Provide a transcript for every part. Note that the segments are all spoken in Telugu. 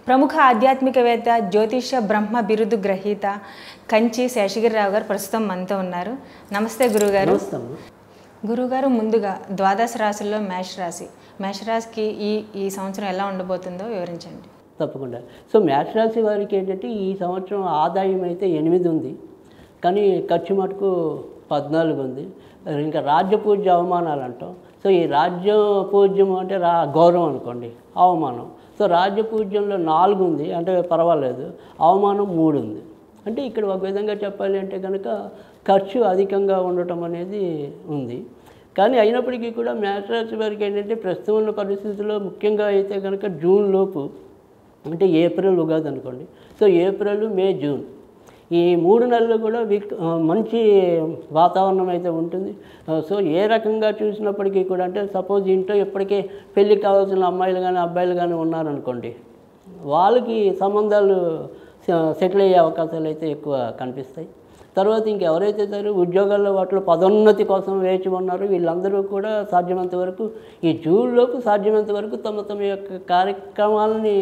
ప్రముఖ ఆధ్యాత్మికవేత్త జ్యోతిష బ్రహ్మ బిరుదు గ్రహీత కంచి శేషగిరిరావు గారు ప్రస్తుతం మనతో ఉన్నారు. నమస్తే గురుగారు. గురుగారు, ముందుగా ద్వాదశ రాశుల్లో మేషరాశికి ఈ సంవత్సరం ఎలా ఉండబోతుందో వివరించండి. తప్పకుండా. సో మేషరాశి వారికి ఏంటంటే ఈ సంవత్సరం ఆదాయం అయితే 8 ఉంది, కానీ ఖర్చు మటుకు 14 ఉంది. ఇంకా రాజ్యపూజ్య అవమానాలు అంటాం. సో ఈ రాజ్య పూజ్యం అంటే గౌరవం అనుకోండి, అవమానం. సో రాజ్యపూజ్యంలో 4 ఉంది, అంటే పర్వాలేదు. అవమానం 3 ఉంది. అంటే ఇక్కడ ఒక విధంగా చెప్పాలి అంటే కనుక ఖర్చు అధికంగా ఉండటం అనేది ఉంది. కానీ అయినప్పటికీ కూడా మేషరాశి వారికి ఏంటంటే ప్రస్తుతం ఉన్న పరిస్థితుల్లో ముఖ్యంగా అయితే కనుక జూన్ లోపు, అంటే ఏప్రిల్ ఉగాది అనుకోండి, సో ఏప్రిల్, మే, జూన్ ఈ 3 నెలలు కూడా మంచి వాతావరణం అయితే ఉంటుంది. సో ఏ రకంగా చూసినప్పటికీ కూడా, అంటే సపోజ్ ఇంట్లో ఇప్పటికే పెళ్ళికి కావాల్సిన అమ్మాయిలు కానీ అబ్బాయిలు కానీ ఉన్నారనుకోండి, వాళ్ళకి సంబంధాలు సెటిల్ అయ్యే అవకాశాలు అయితే ఎక్కువ కనిపిస్తాయి. తర్వాత ఇంకెవరైతే ఉద్యోగాల్లో వాటిలో పదోన్నతి కోసం వేచి ఉన్నారో వీళ్ళందరూ కూడా సాధ్యమైనంత వరకు ఈ జూన్లోపు సాధ్యమైనంత వరకు తమ యొక్క కార్యక్రమాలని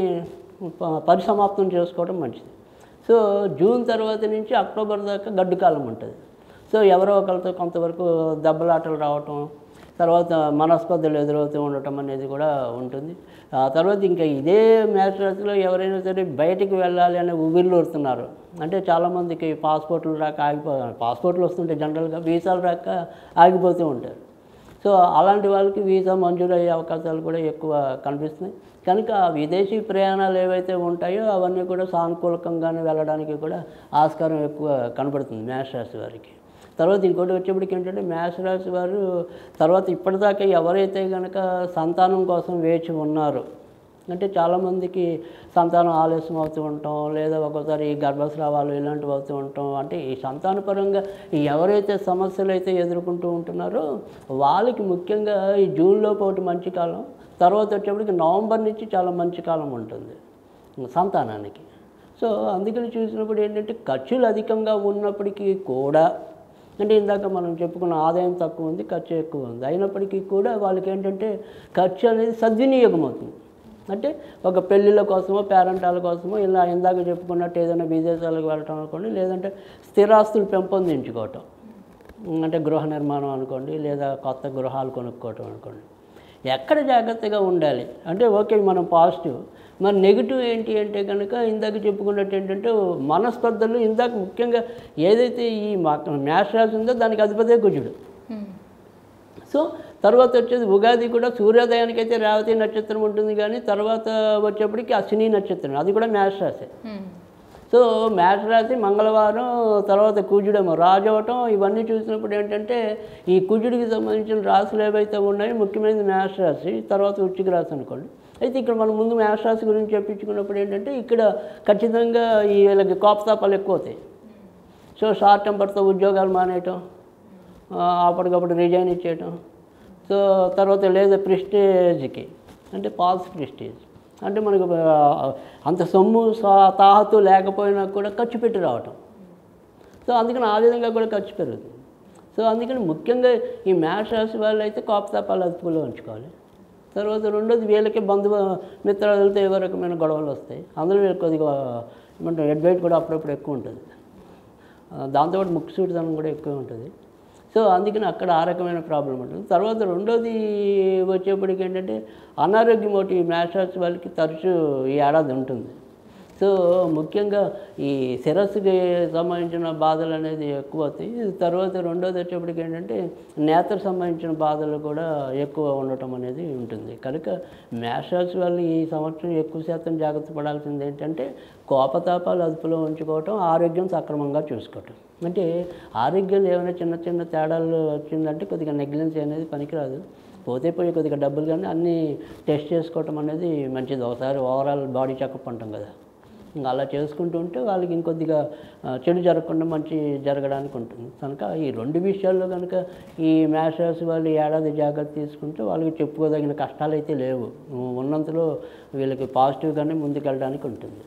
పరిసమాప్తం చేసుకోవడం మంచిది. సో జూన్ తర్వాత నుంచి అక్టోబర్ దాకా గడ్డు కాలం ఉంటుంది. సో ఎవరో ఒకరితో కొంతవరకు దెబ్బలాటలు రావటం, తర్వాత మనస్పర్ధలు ఎదురవుతూ ఉండటం అనేది కూడా ఉంటుంది. ఆ తర్వాత ఇంకా ఇదే మేషరాశిలో ఎవరైనా సరే బయటికి వెళ్ళాలి అనే ఉవ్విళ్ళూరుతున్నారు. అంటే చాలామందికి పాస్పోర్ట్లు రాక పాస్పోర్ట్లు వస్తుంటే జనరల్గా వీసాలు రాక ఆగిపోతూ ఉంటారు. సో అలాంటి వాళ్ళకి వీసా మంజూరు అయ్యే అవకాశాలు కూడా ఎక్కువ కనిపిస్తున్నాయి. కనుక విదేశీ ప్రయాణాలు ఏవైతే ఉంటాయో అవన్నీ కూడా సానుకూలకంగానే వెళ్ళడానికి కూడా ఆస్కారం ఎక్కువ కనపడుతుంది మేషరాశి వారికి. తర్వాత ఇంకోటి వచ్చేప్పటికి ఏంటంటే మేషరాశి వారు తర్వాత ఇప్పటిదాకా ఎవరైతే కనుక సంతానం కోసం వేచి ఉన్నారో, అంటే చాలామందికి సంతానం ఆలస్యం అవుతూ ఉంటాం, లేదా ఒక్కోసారి గర్భస్రావాలు ఇలాంటివి అవుతూ ఉంటాం. అంటే ఈ సంతానపరంగా ఎవరైతే సమస్యలు అయితే ఎదుర్కొంటూ ఉంటున్నారో వాళ్ళకి ముఖ్యంగా ఈ జూన్లోపు ఒకటి మంచి కాలం, తర్వాత వచ్చేప్పటికి నవంబర్ నుంచి చాలా మంచి కాలం ఉంటుంది సంతానానికి. సో అందుకని చూసినప్పుడు ఏంటంటే ఖర్చులు అధికంగా ఉన్నప్పటికీ కూడా, అంటే ఇందాక మనం చెప్పుకున్న ఆదాయం తక్కువ ఉంది, ఖర్చు ఎక్కువ ఉంది, అయినప్పటికీ కూడా వాళ్ళకి ఏంటంటే ఖర్చు అనేది సద్వినియోగం అవుతుంది. అంటే ఒక పెళ్ళిళ్ళ కోసమో పేరెంటాల కోసమో ఇలా ఇందాక చెప్పుకున్నట్టు ఏదైనా విదేశాలకు వెళ్ళటం అనుకోండి, లేదంటే స్థిరాస్తులు పెంపొందించుకోవటం, అంటే గృహ నిర్మాణం అనుకోండి, లేదా కొత్త గృహాలు కొనుక్కోవటం అనుకోండి. ఎక్కడ జాగ్రత్తగా ఉండాలి అంటే ఓకే మనం పాజిటివ్, మరి నెగిటివ్ ఏంటి అంటే కనుక ఇందాక చెప్పుకున్నట్టు ఏంటంటే మనస్పర్ధలు. ఇందాక ముఖ్యంగా ఏదైతే ఈ మేషరాశి ఉందో దానికి అధిపతే కుజుడు. సో తర్వాత వచ్చేది ఉగాది కూడా సూర్యోదయానికి అయితే రేవతి నక్షత్రం ఉంటుంది, కానీ తర్వాత వచ్చేప్పటికి అశ్విని నక్షత్రం, అది కూడా మేషరాశి. సో మేషరాశి మంగళవారం, తర్వాత కుజుడేమో రాజు అవటం, ఇవన్నీ చూసినప్పుడు ఏంటంటే ఈ కుజుడికి సంబంధించిన రాశులు ఏవైతే ఉన్నాయో ముఖ్యమైనది మేషరాశి, తర్వాత వృశ్చిక రాశి అనుకోండి. అయితే ఇక్కడ మనం ముందు మేషరాశి గురించి చెప్పించుకున్నప్పుడు ఏంటంటే ఇక్కడ ఖచ్చితంగా ఈ వీళ్ళకి కోపతాపాలు ఎక్కువ అవుతాయి. సో షార్ట్ టెంపర్తో ఉద్యోగాలు మానేయటం, అప్పటికప్పుడు రిజైన్ ఇచ్చేయటం. సో తర్వాత లేదా ప్రెస్టేజ్కి, అంటే ఫాల్స్ ప్రెస్టేజ్, అంటే మనకు అంత సొమ్ము తాహతు లేకపోయినా కూడా ఖర్చు పెట్టి రావటం. సో అందుకని ఆ విధంగా కూడా ఖర్చు పెరుగుతుంది. సో అందుకని ముఖ్యంగా ఈ మేషరాశి వాళ్ళు అయితే కోపతాపాలు అదుపులో ఉంచుకోవాలి. తర్వాత రెండోది వీళ్ళకి మిత్రాలతో ఏవో రకమైన గొడవలు వస్తాయి. అందులో వీళ్ళకి కొద్దిగా ఏమంటారు అడ్వైట్ కూడా అప్పుడప్పుడు ఎక్కువ ఉంటుంది, దాంతోపాటు ముక్కుసూటితనం కూడా ఎక్కువ ఉంటుంది. సో అందుకని అక్కడ ఆ రకమైన ప్రాబ్లం ఉంటుంది. తర్వాత రెండోది వచ్చేప్పటికి ఏంటంటే అనారోగ్యం ఒకటి మేషరాశి వాళ్ళకి తరచూ ఈ ఏడాది ఉంటుంది. సో ముఖ్యంగా ఈ శిరస్సుకి సంబంధించిన బాధలు అనేది ఎక్కువ అవుతాయి. తర్వాత రెండోది వచ్చేప్పటికి ఏంటంటే నేత్ర సంబంధించిన బాధలు కూడా ఎక్కువ ఉండటం అనేది ఉంటుంది. కనుక మేషరాశి వాళ్ళు ఈ సంవత్సరం ఎక్కువ శాతం జాగ్రత్త పడాల్సింది ఏంటంటే కోపతాపాలు అదుపులో ఉంచుకోవటం, ఆరోగ్యం సక్రమంగా చూసుకోవటం. అంటే ఆరోగ్యంలో ఏమైనా చిన్న చిన్న తేడాలు వచ్చిందంటే కొద్దిగా నెగ్లిజెన్స్ అనేది పనికిరాదు. పోతే పోయి కొద్దిగా డబ్బులు కానీ అన్నీ టెస్ట్ చేసుకోవటం అనేది మంచిది. ఒకసారి ఓవరాల్ బాడీ చెకప్ అంటాం కదా, ఇంకా అలా చేసుకుంటూ ఉంటే వాళ్ళకి ఇంకొద్దిగా చెడు జరగకుండా మంచి జరగడానికి ఉంటుంది. కనుక ఈ 2 విషయాల్లో కనుక ఈ మేషరాశి వాళ్ళు ఏడాది జాగ్రత్త తీసుకుంటే వాళ్ళకి చెప్పుకోదగిన కష్టాలు అయితే లేవు. ఉన్నంతలో వీళ్ళకి పాజిటివ్గానే ముందుకెళ్ళడానికి ఉంటుంది.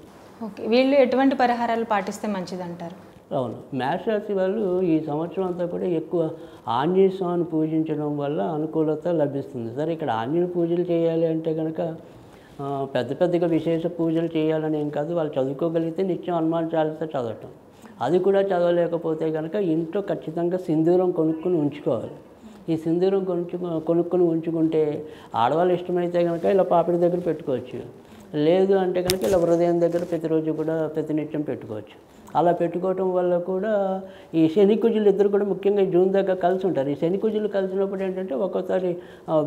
ఓకే, వీళ్ళు ఎటువంటి పరిహారాలు పాటిస్తే మంచిదంటారు? అవును, మేషరాశి వాళ్ళు ఈ సంవత్సరం అంతా కూడా ఎక్కువ ఆంజనేయ స్వామిని పూజించడం వల్ల అనుకూలత లభిస్తుంది. సరే, ఇక్కడ ఆంజనేయ పూజలు చేయాలి అంటే కనుక పెద్ద పెద్దగా విశేష పూజలు చేయాలని ఏం కాదు, వాళ్ళు చదువుకోగలిగితే నిత్యం హనుమాన్ చాలీసా చదవటం. అది కూడా చదవలేకపోతే కనుక ఇంట్లో ఖచ్చితంగా సింధూరం కొనుక్కొని ఉంచుకోవాలి. ఈ సింధూరం కొనుక్కొని ఉంచుకుంటే ఆడవాళ్ళు ఇష్టమైతే కనుక ఇలా పాపిడి దగ్గర పెట్టుకోవచ్చు, లేదు అంటే కనుక ఇలా హృదయం దగ్గర ప్రతిరోజు కూడా ప్రతినిత్యం పెట్టుకోవచ్చు. అలా పెట్టుకోవటం వల్ల కూడా ఈ శని కుజులు ఇద్దరు కూడా ముఖ్యంగా జూన్ దాకా కలిసి ఉంటారు. ఈ శని కుజులు కలిసినప్పుడు ఏంటంటే ఒక్కోసారి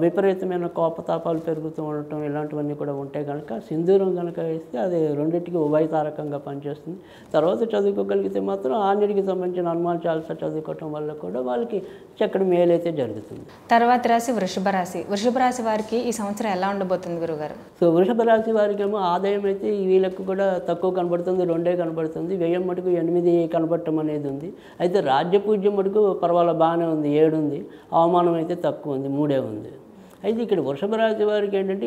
విపరీతమైన కోపతాపాలు పెరుగుతూ ఉండటం ఇలాంటివన్నీ కూడా ఉంటాయి కనుక సింధూరం కనుక వేస్తే అది రెండింటికి ఉభయతారకంగా పనిచేస్తుంది. తర్వాత చదువుకోగలిగితే మాత్రం ఆంజనేయుడికి సంబంధించిన హనుమాన్ చాలీసా చదువుకోవటం వల్ల కూడా వాళ్ళకి చక్కటి మేలైతే జరుగుతుంది. తర్వాత రాశి వృషభ రాశి. వృషభ రాశి వారికి ఈ సంవత్సరం ఎలా ఉండబోతుంది గురుగారు? సో వృషభ రాశి వారికి ఏమో ఆదాయం అయితే వీళ్ళకు కూడా తక్కువ కనబడుతుంది, 2 కనబడుతుంది. వ్యయం మటుకు 8 కనబడటం అనేది ఉంది. అయితే రాజ్యపూజ్యం మటుకు పర్వాలేదు బాగానే ఉంది, 7 ఉంది. అవమానం అయితే తక్కువ ఉంది, 3 ఉంది. అయితే ఇక్కడ వృషభ రాశి వారికి ఏంటంటే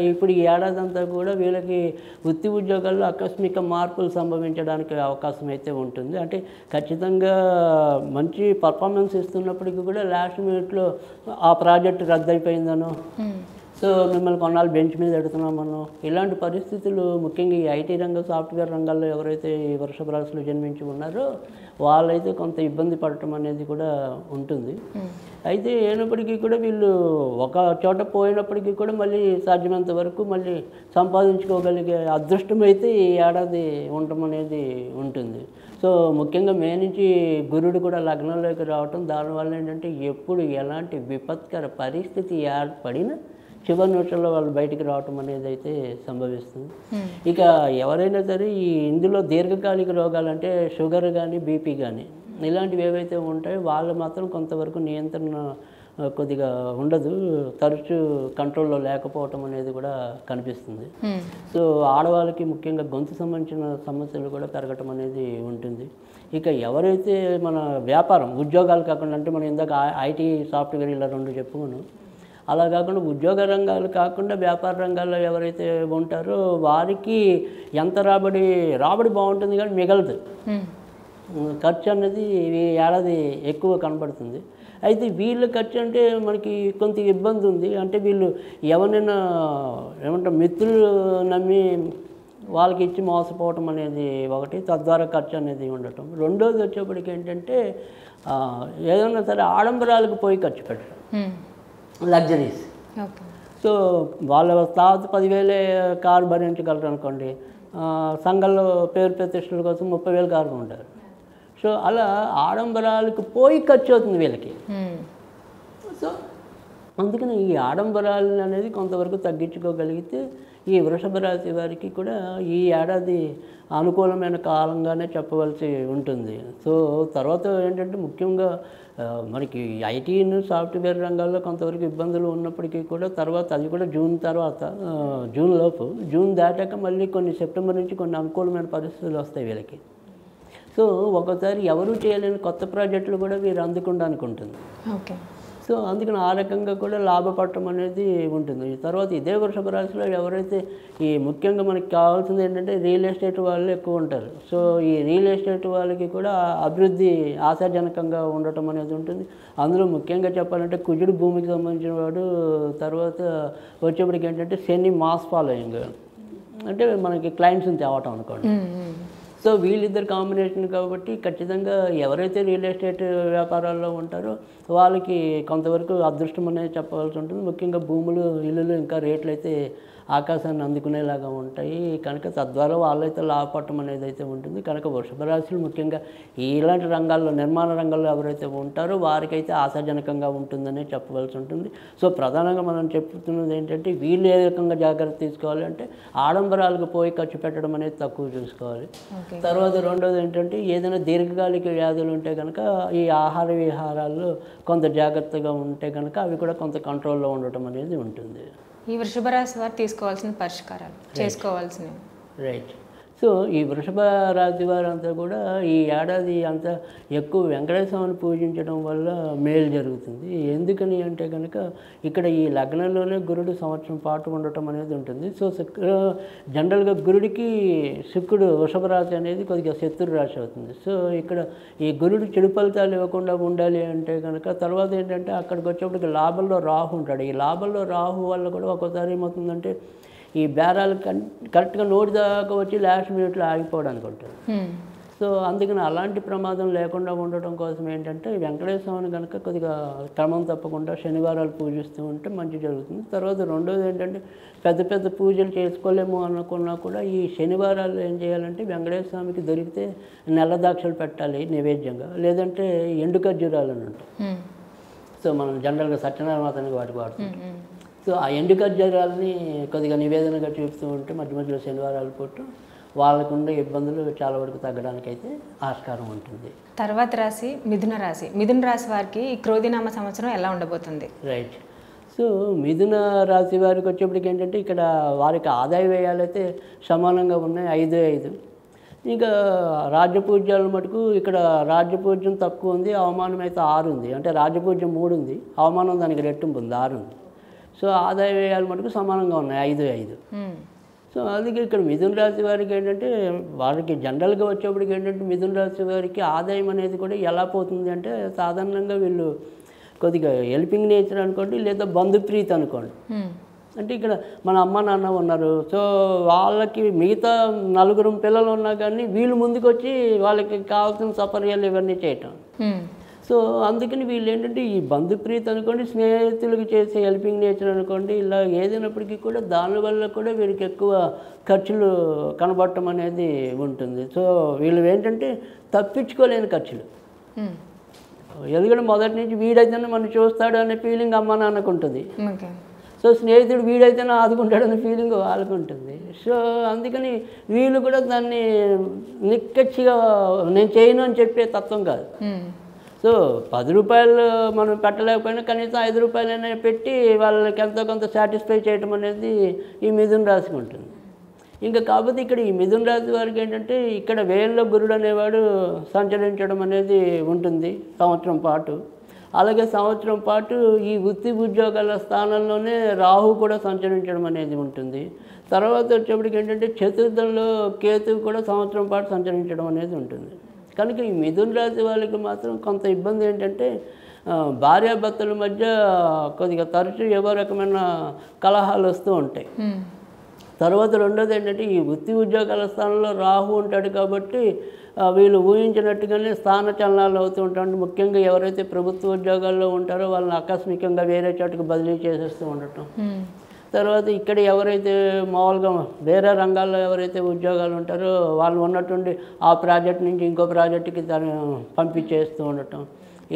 ఇప్పుడు ఈ ఏడాది అంతా కూడా వీళ్ళకి వృత్తి ఉద్యోగాల్లో ఆకస్మిక మార్పులు సంభవించడానికి అవకాశం అయితే ఉంటుంది. అంటే ఖచ్చితంగా మంచి పర్ఫార్మెన్స్ ఇస్తున్నప్పటికీ కూడా లాస్ట్ మినిట్లో ఆ ప్రాజెక్ట్ రద్దయిపోయిందనో, సో మిమ్మల్ని కొన్నాళ్ళు బెంచ్ మీద పెడుతున్నామనో, ఇలాంటి పరిస్థితులు ముఖ్యంగా ఈ ఐటీ రంగం, సాఫ్ట్వేర్ రంగాల్లో ఎవరైతే ఈ వృషభ రాశిలో జన్మించి ఉన్నారో వాళ్ళైతే కొంత ఇబ్బంది పడటం అనేది కూడా ఉంటుంది. అయితే అయినప్పటికీ కూడా వీళ్ళు ఒక చోట పోయినప్పటికీ కూడా మళ్ళీ సాధ్యమైనంత వరకు మళ్ళీ సంపాదించుకోగలిగే అదృష్టం అయితే ఈ ఏడాది ఉండటం అనేది ఉంటుంది. సో ముఖ్యంగా మే నుంచి గురుడు కూడా లగ్నంలోకి రావటం, దానివల్ల ఏంటంటే ఎప్పుడు ఎలాంటి విపత్కర పరిస్థితి ఏర్పడినా చివరి నిమిషంలో వాళ్ళు బయటికి రావటం అనేది అయితే సంభవిస్తుంది. ఇక ఎవరైనా సరే ఇందులో దీర్ఘకాలిక రోగాలు అంటే షుగర్ కానీ బీపీ కానీ ఇలాంటివి ఏవైతే ఉంటాయో వాళ్ళు మాత్రం కొంతవరకు నియంత్రణ కొద్దిగా ఉండదు, తరచూ కంట్రోల్లో లేకపోవటం అనేది కూడా కనిపిస్తుంది. సో ఆడవాళ్ళకి ముఖ్యంగా గొంతు సంబంధించిన సమస్యలు కూడా పెరగటం అనేది ఉంటుంది. ఇక ఎవరైతే మన వ్యాపారం ఉద్యోగాలు కాకుండా, అంటే మనం ఇందాక ఐటీ సాఫ్ట్వేర్ ఇలా 2 చెప్పుకున్నాం, అలా కాకుండా ఉద్యోగ రంగాలు కాకుండా వ్యాపార రంగాల్లో ఎవరైతే ఉంటారో వారికి ఎంత రాబడి బాగుంటుంది కానీ మిగలదు, ఖర్చు అనేది ఈ ఏడాది ఎక్కువ కనబడుతుంది. అయితే వీళ్ళ ఖర్చు అంటే మనకి కొంత ఇబ్బంది ఉంది. అంటే వీళ్ళు ఎవరైనా ఏమంటారు మిత్రులు నమ్మి వాళ్ళకి ఇచ్చి మోసపోవటం అనేది ఒకటి, తద్వారా ఖర్చు అనేది ఉండటం. రెండోది వచ్చేప్పటికి ఏంటంటే ఏదైనా సరే ఆడంబరాలకు పోయి ఖర్చు పెట్టడం, లగ్జరీస్. సో వాళ్ళ తర్వాత 10,000 కారు భరించగలరు అనుకోండి, సంఘంలో పేరు ప్రతిష్టల కోసం 30,000 కారు ఉంటారు. సో అలా ఆడంబరాలకు పోయి ఖర్చు అవుతుంది వీళ్ళకి. సో అందుకని ఈ ఆడంబరాలు అనేది కొంతవరకు తగ్గించుకోగలిగితే ఈ వృషభ రాశి వారికి కూడా ఈ ఏడాది అనుకూలమైన కాలంగానే చెప్పవలసి ఉంటుంది. సో తర్వాత ఏంటంటే ముఖ్యంగా మనకి ఐటీను సాఫ్ట్వేర్ రంగాల్లో కొంతవరకు ఇబ్బందులు ఉన్నప్పటికీ కూడా తర్వాత అది కూడా జూన్ లోపు, జూన్ దాటాక మళ్ళీ కొన్ని సెప్టెంబర్ నుంచి కొన్ని అనుకూలమైన పరిస్థితులు వస్తాయి వీళ్ళకి. సో ఒకసారి ఎవరూ చేయలేని కొత్త ప్రాజెక్టులు కూడా వీరు అందుకోవడానికి ఉంటుంది. ఓకే. సో అందుకని ఆ రకంగా కూడా లాభపడటం అనేది ఉంటుంది. తర్వాత ఇదే వృషభ రాశిలో ఎవరైతే ఈ ముఖ్యంగా మనకి కావాల్సింది ఏంటంటే రియల్ ఎస్టేట్ వాళ్ళు ఎక్కువ ఉంటారు. సో ఈ రియల్ ఎస్టేట్ వాళ్ళకి కూడా అభివృద్ధి ఆశాజనకంగా ఉండటం అనేది ఉంటుంది. అందులో ముఖ్యంగా చెప్పాలంటే కుజుడు భూమికి సంబంధించిన వాడు, తర్వాత వచ్చేప్పటికి ఏంటంటే శని మాస్ ఫాలోయింగ్, అంటే మనకి క్లయింట్స్ని తేవటం అనుకోండి. సో వీళ్ళిద్దరు కాంబినేషన్ కాబట్టి ఖచ్చితంగా ఎవరైతే రియల్ ఎస్టేట్ వ్యాపారాల్లో ఉంటారో వాళ్ళకి కొంతవరకు అదృష్టం అనేది చెప్పవలసి ఉంటుంది. ముఖ్యంగా భూములు, ఇల్లులు ఇంకా రేట్లు అయితే ఆకాశాన్ని అందుకునేలాగా ఉంటాయి కనుక తద్వారా వాళ్ళైతే లాభపడటం అనేది అయితే ఉంటుంది. కనుక వృషభ రాశులు ముఖ్యంగా ఇలాంటి రంగాల్లో, నిర్మాణ రంగాల్లో ఎవరైతే ఉంటారో వారికైతే ఆశాజనకంగా ఉంటుందనే చెప్పవలసి ఉంటుంది. సో ప్రధానంగా మనం చెప్తున్నది ఏంటంటే వీళ్ళు ఏ రకంగా జాగ్రత్త తీసుకోవాలి అంటే ఆడంబరాలకు పోయి ఖర్చు పెట్టడం అనేది తక్కువ చూసుకోవాలి. తర్వాత రెండోది ఏంటంటే ఏదైనా దీర్ఘకాలిక వ్యాధులు ఉంటే కనుక ఈ ఆహార విహారాల్లో కొంత జాగ్రత్తగా ఉంటే కనుక అవి కూడా కొంత కంట్రోల్లో ఉండటం అనేది ఉంటుంది. ఈ వృషభ రాశి వారు తీసుకోవాల్సిన పరిష్కారాలు, చేసుకోవాల్సినవి. రైట్. సో ఈ వృషభ రాశి వారంతా కూడా ఈ ఏడాది అంతా ఎక్కువ వెంకటేశ్వరుని పూజించడం వల్ల మేలు జరుగుతుంది. ఎందుకని అంటే కనుక ఇక్కడ ఈ లగ్నంలోనే గురుడు సంవత్సరం పాటు ఉండటం అనేది ఉంటుంది. సో జనరల్గా గురుడికి శుక్రుడు వృషభ రాశి అనేది కొద్దిగా శత్రు రాశి అవుతుంది. సో ఇక్కడ ఈ గురుడు చెడు ఫలితాలు ఇవ్వకుండా ఉండాలి అంటే కనుక తర్వాత ఏంటంటే అక్కడికి వచ్చేప్పటికి లాభంలో రాహు ఉంటాడు. ఈ లాభంలో రాహు వల్ల కూడా ఒక్కోసారి ఏమవుతుందంటే ఈ బేరాలు కరెక్ట్గా నోటి దాకా వచ్చి లాస్ట్ మినిట్లో ఆగిపోవడానికి ఉంటుంది. సో అందుకని అలాంటి ప్రమాదం లేకుండా ఉండటం కోసం ఏంటంటే వెంకటేశ్వర స్వామిని కనుక కొద్దిగా క్రమం తప్పకుండా శనివారాలు పూజిస్తూ ఉంటే మంచి జరుగుతుంది. తర్వాత రెండోది ఏంటంటే పెద్ద పెద్ద పూజలు చేసుకోలేము అనుకున్నా కూడా ఈ శనివారాలు ఏం చేయాలంటే వెంకటేశ్వర స్వామికి దొరికితే నల్ల ద్రాక్షలు పెట్టాలి నైవేద్యంగా, లేదంటే ఎండు ఖర్జూరాలు అని ఉంటాయి. సో మనం జనరల్గా సత్యనారాయణ మాతానికి వాటికి వాడుతుంటాం. సో ఆ ఎండు ఖర్జూరాలని కొద్దిగా నివేదనగా చూపుతూ ఉంటే మధ్య మధ్యలో శనివారాలు పూట వాళ్ళకుండే ఇబ్బందులు చాలా వరకు తగ్గడానికి అయితే ఆస్కారం ఉంటుంది. తర్వాత రాశి మిథున రాశి. మిథున రాశి వారికి ఈ క్రోధినామ సంవత్సరం ఎలా ఉండబోతుంది? రైట్. సో మిథున రాశి వారికి వచ్చేప్పటికి ఏంటంటే ఇక్కడ వారికి ఆదాయ వ్యయాలైతే సమానంగా ఉన్నాయి, 5-5. ఇంకా రాజ్యపూజ్యాల మటుకు ఇక్కడ రాజ్యపూజ్యం తక్కువ ఉంది, అవమానం అయితే 6 ఉంది. అంటే రాజ్యపూజ్యం 3 ఉంది, అవమానం దానికి రెట్టింపు ఉంది, 6 ఉంది. సో ఆదాయ వ్యయాలు మటుకు సమానంగా ఉన్నాయి, 5-5. సో అందుకే ఇక్కడ మిథున రాశి వారికి ఏంటంటే వారికి జనరల్గా వచ్చేప్పటికి ఏంటంటే మిథున రాశి వారికి ఆదాయం అనేది కూడా ఎలా పోతుంది అంటే సాధారణంగా వీళ్ళు కొద్దిగా హెల్పింగ్ నేచర్ అనుకోండి, లేదా బంధుప్రీతి అనుకోండి. అంటే ఇక్కడ మన అమ్మ నాన్న ఉన్నారు, సో వాళ్ళకి మిగతా 4 పిల్లలు ఉన్నా కానీ వీళ్ళు ముందుకు వచ్చి వాళ్ళకి కావాల్సిన సపర్యాలు ఇవన్నీ చేయటం. సో అందుకని వీళ్ళు ఏంటంటే ఈ బంధుప్రీతి అనుకోండి, స్నేహితులకు చేసే హెల్పింగ్ నేచర్ అనుకోండి, ఇలా ఏదైనప్పటికీ కూడా దానివల్ల కూడా వీరికి ఎక్కువ ఖర్చులు కనబడటం అనేది ఉంటుంది. సో వీళ్ళు ఏంటంటే తప్పించుకోలేని ఖర్చులు. ఎందుకంటే మొదటి నుంచి వీడైతేనే మనం చూస్తాడు అనే ఫీలింగ్ అమ్మ నాన్నకు ఉంటుంది. సో స్నేహితుడు వీడైతేనే ఆదుకుంటాడనే ఫీలింగ్ వాళ్ళకు ఉంటుంది. సో అందుకని వీళ్ళు కూడా దాన్ని నిక్కచ్చిగా నేను చేయను అని చెప్పే తత్వం కాదు. సో 10 రూపాయలు మనం పెట్టలేకపోయినా కనీసం 5 రూపాయలైనా పెట్టి వాళ్ళకి ఎంతో కొంత సాటిస్ఫై చేయడం అనేది ఈ మిథున రాశికి ఉంటుంది. ఇంకా కాకపోతే ఇక్కడ ఈ మిథున రాశి వారికి ఏంటంటే ఇక్కడ వేల్లో గురుడు అనేవాడు సంచరించడం అనేది ఉంటుంది సంవత్సరం పాటు. అలాగే సంవత్సరం పాటు ఈ వృత్తి ఉద్యోగాల స్థానంలోనే రాహు కూడా సంచరించడం అనేది ఉంటుంది. తర్వాత వచ్చేప్పటికి ఏంటంటే చతుర్థంలో కేతువు కూడా సంవత్సరం పాటు సంచరించడం అనేది ఉంటుంది. కనుక ఈ మిథున రాశి వాళ్ళకి మాత్రం కొంత ఇబ్బంది ఏంటంటే భార్యాభర్తల మధ్య కొద్దిగా తరచూ ఏవో రకమైన కలహాలు వస్తూ ఉంటాయి. తర్వాత రెండోది ఏంటంటే ఈ వృత్తి ఉద్యోగాల స్థానంలో రాహు ఉంటాడు కాబట్టి వీళ్ళు ఊహించినట్టుగానే స్థాన చలనాలు అవుతూ ఉంటారు. ముఖ్యంగా ఎవరైతే ప్రభుత్వ ఉద్యోగాల్లో ఉంటారో వాళ్ళని ఆకస్మికంగా వేరే చోటుకు బదిలీ చేసేస్తూ ఉండటం. తర్వాత ఇక్కడ ఎవరైతే మామూలుగా వేరే రంగాల్లో ఎవరైతే ఉద్యోగాలు ఉంటారో వాళ్ళు ఉన్నట్టుండి ఆ ప్రాజెక్ట్ నుంచి ఇంకో ప్రాజెక్టుకి దాన్ని పంపించేస్తూ ఉండటం.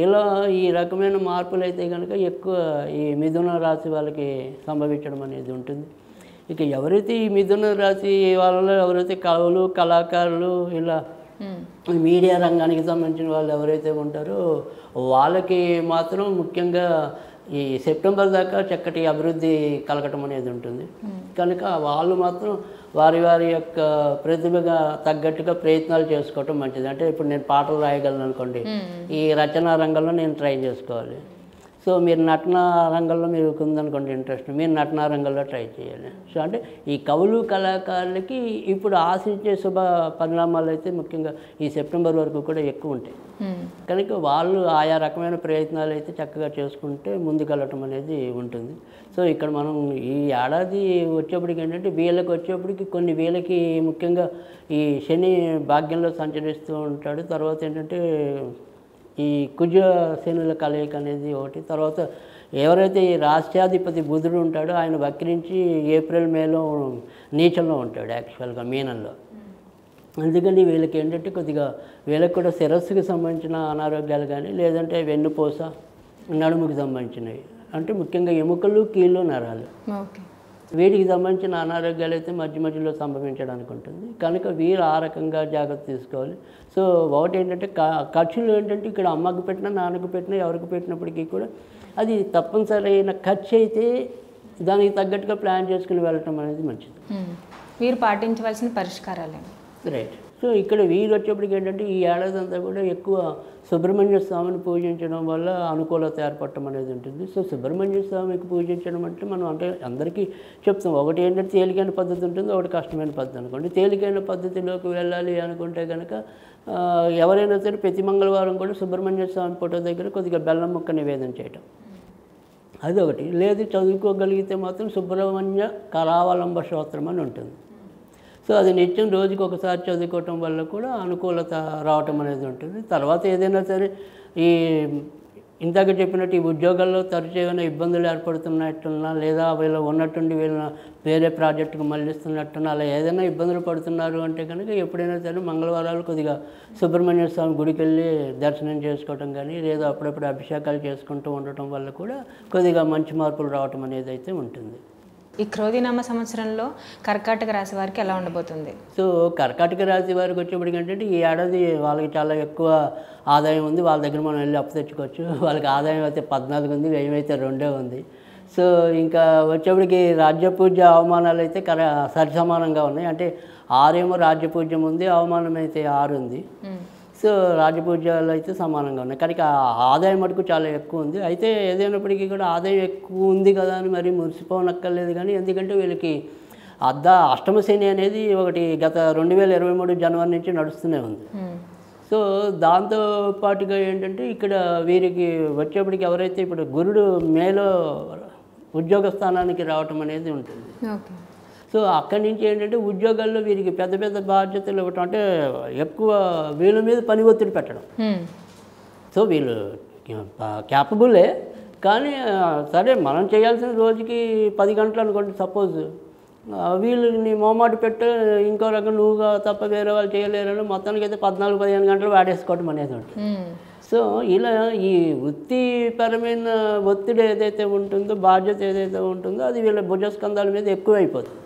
ఇలా ఈ రకమైన మార్పులు అయితే కనుక ఎక్కువ ఈ మిథున రాశి వాళ్ళకి సంభవించడం అనేది ఉంటుంది. ఇక ఎవరైతే ఈ మిథున రాశి వాళ్ళలో ఎవరైతే కవులు కళాకారులు ఇలా మీడియా రంగానికి సంబంధించిన వాళ్ళు ఎవరైతే ఉంటారో వాళ్ళకి మాత్రం ముఖ్యంగా ఈ సెప్టెంబర్ దాకా చక్కటి అభివృద్ధి కలగటం అనేది ఉంటుంది. కనుక వాళ్ళు మాత్రం వారి వారి యొక్క ప్రతిభగా తగ్గట్టుగా ప్రయత్నాలు చేసుకోవటం మంచిది. అంటే ఇప్పుడు నేను పాటలు రాయగలను అనుకోండి, ఈ రచనా రంగంలో నేను ట్రై చేసుకోవాలి. సో మీరు నటన రంగంలో మీరు ఉందనుకోండి ఇంట్రెస్ట్, మీరు నటనా రంగంలో ట్రై చేయాలి. సో అంటే ఈ కవులు కళాకారులకి ఇప్పుడు ఆశించే శుభ పరిణామాలు అయితే ముఖ్యంగా ఈ సెప్టెంబర్ వరకు కూడా ఎక్కువ ఉంటాయి. కనుక వాళ్ళు ఆయా రకమైన ప్రయత్నాలు అయితే చక్కగా చేసుకుంటే ముందుకెళ్ళటం అనేది ఉంటుంది. సో ఇక్కడ మనం ఈ ఏడాది వచ్చేప్పటికి ఏంటంటే వీళ్ళకి వచ్చేప్పటికి కొన్ని వీళ్ళకి ముఖ్యంగా ఈ శని భాగ్యంలో సంచరిస్తూ ఉంటాడు. తర్వాత ఏంటంటే ఈ కుజ శనుల కలయిక అనేది ఒకటి. తర్వాత ఎవరైతే ఈ రాష్ట్రాధిపతి బుధుడు ఉంటాడో ఆయన వక్రించి ఏప్రిల్ మేలో నీచంలో ఉంటాడు యాక్చువల్గా మీనంలో. అందుకని వీళ్ళకి ఏంటంటే కొద్దిగా వీళ్ళకి కూడా శిరస్సుకి సంబంధించిన అనారోగ్యాలు కానీ లేదంటే వెన్నుపూస నడుముకి సంబంధించినవి అంటే ముఖ్యంగా ఎముకలు కీళ్ళు నరాలు వీటికి సంబంధించిన అనారోగ్యాలు అయితే మధ్య మధ్యలో సంభవించడానికి ఉంటుంది. కనుక వీరు ఆ రకంగా జాగ్రత్త తీసుకోవాలి. సో ఒకటి ఏంటంటే ఖర్చులు ఏంటంటే ఇక్కడ అమ్మకు పెట్టినా నాన్నకు పెట్టినా ఎవరికి పెట్టినప్పటికీ కూడా అది తప్పనిసరైన ఖర్చు అయితే దానికి తగ్గట్టుగా ప్లాన్ చేసుకుని వెళ్ళటం అనేది మంచిది. వీరు పాటించవలసిన పరిష్కారాలే. రైట్. సో ఇక్కడ వీరు వచ్చేప్పటికి ఏంటంటే ఈ ఏడాది అంతా కూడా ఎక్కువ సుబ్రహ్మణ్య స్వామిని పూజించడం వల్ల అనుకూలత ఏర్పడటం అనేది ఉంటుంది. సో సుబ్రహ్మణ్య స్వామికి పూజించడం అంటే మనం అంటే అందరికీ చెప్తాం. ఒకటి ఏంటంటే తేలికైన పద్ధతి ఉంటుంది, ఒకటి కష్టమైన పద్ధతి అనుకోండి. తేలికైన పద్ధతిలోకి వెళ్ళాలి అనుకుంటే కనుక ఎవరైనా సరే ప్రతి మంగళవారం కూడా సుబ్రహ్మణ్య స్వామి ఫోటో దగ్గర కొద్దిగా బెల్లం ముక్క నివేదన చేయటం. అదొకటి. లేదు చదువుకోగలిగితే మాత్రం సుబ్రహ్మణ్య కరావలంబ స్తోత్రం అని ఉంటుంది. సో అది నిత్యం రోజుకి ఒకసారి చదువుకోవటం వల్ల కూడా అనుకూలత రావటం అనేది ఉంటుంది. తర్వాత ఏదైనా సరే ఈ ఇందాక చెప్పినట్టు ఈ ఉద్యోగాల్లో తరచు ఏమైనా ఇబ్బందులు ఏర్పడుతున్నట్టున్నా, లేదా వీళ్ళు ఉన్నట్టుండి వీళ్ళ వేరే ప్రాజెక్టుకు మళ్ళిస్తున్నట్టున్నా, అలా ఏదైనా ఇబ్బందులు పడుతున్నారు అంటే కనుక ఎప్పుడైనా సరే మంగళవారాలు కొద్దిగా సుబ్రహ్మణ్య స్వామి గుడికి వెళ్ళి దర్శనం చేసుకోవటం కానీ, లేదా అప్పుడప్పుడు అభిషేకాలు చేసుకుంటూ ఉండటం వల్ల కూడా కొద్దిగా మంచి మార్పులు రావటం అనేది అయితే ఉంటుంది. ఈ క్రోధినామ సంవత్సరంలో కర్కాటక రాశి వారికి ఎలా ఉండబోతుంది? సో కర్కాటక రాశి వారికి వచ్చేప్పటికి ఏంటంటే ఈ ఏడాది వాళ్ళకి చాలా ఎక్కువ ఆదాయం ఉంది. వాళ్ళ దగ్గర మనం వెళ్ళి అప్పు తెచ్చుకోవచ్చు. వాళ్ళకి ఆదాయం అయితే 14 ఉంది, వ్యయం అయితే 2 ఉంది. సో ఇంకా వచ్చేప్పటికి రాజ్యపూజ్య అవమానాలు అయితే సరి సమానంగా ఉన్నాయి. అంటే 6 ఏమో రాజ్యపూజ్యం ఉంది, అవమానం అయితే 6 ఉంది. సో రాజపూజ్యాలు అయితే సమానంగా ఉన్నాయి. కానీ ఆదాయం మటుకు చాలా ఎక్కువ ఉంది. అయితే ఏదైనప్పటికీ కూడా ఆదాయం ఎక్కువ ఉంది కదా అని మరి మురిసిపోనక్కర్లేదు. కానీ ఎందుకంటే వీళ్ళకి అష్టమ శని అనేది ఒకటి గత 2023 జనవరి నుంచి నడుస్తూనే ఉంది. సో దాంతో పాటుగా ఏంటంటే ఇక్కడ వీరికి వచ్చేప్పటికి ఎవరైతే ఇప్పుడు గురుడు మేలో ఉద్యోగ స్థానానికి రావటం అనేది ఉంటుంది. సో అక్కడి నుంచి ఏంటంటే ఉద్యోగాల్లో వీరికి పెద్ద పెద్ద బాధ్యతలు ఇవ్వటం, అంటే ఎక్కువ వీళ్ళ మీద పని ఒత్తిడి పెట్టడం. సో వీళ్ళు క్యాపబులే, కానీ సరే మనం చేయాల్సిన రోజుకి 10 గంటలు అనుకోండి సపోజ్, వీళ్ళని మోమాట పెట్టే ఇంకో రకం నువ్వుగా తప్ప వేరే వాళ్ళు చేయలేరని మొత్తానికి అయితే 14-15 గంటలు వాడేసుకోవటం అనేది ఉంటుంది. సో ఇలా ఈ వృత్తిపరమైన ఒత్తిడి ఏదైతే ఉంటుందో, బాధ్యత ఏదైతే ఉంటుందో అది వీళ్ళ భుజస్కంధాల మీద ఎక్కువ అయిపోతుంది.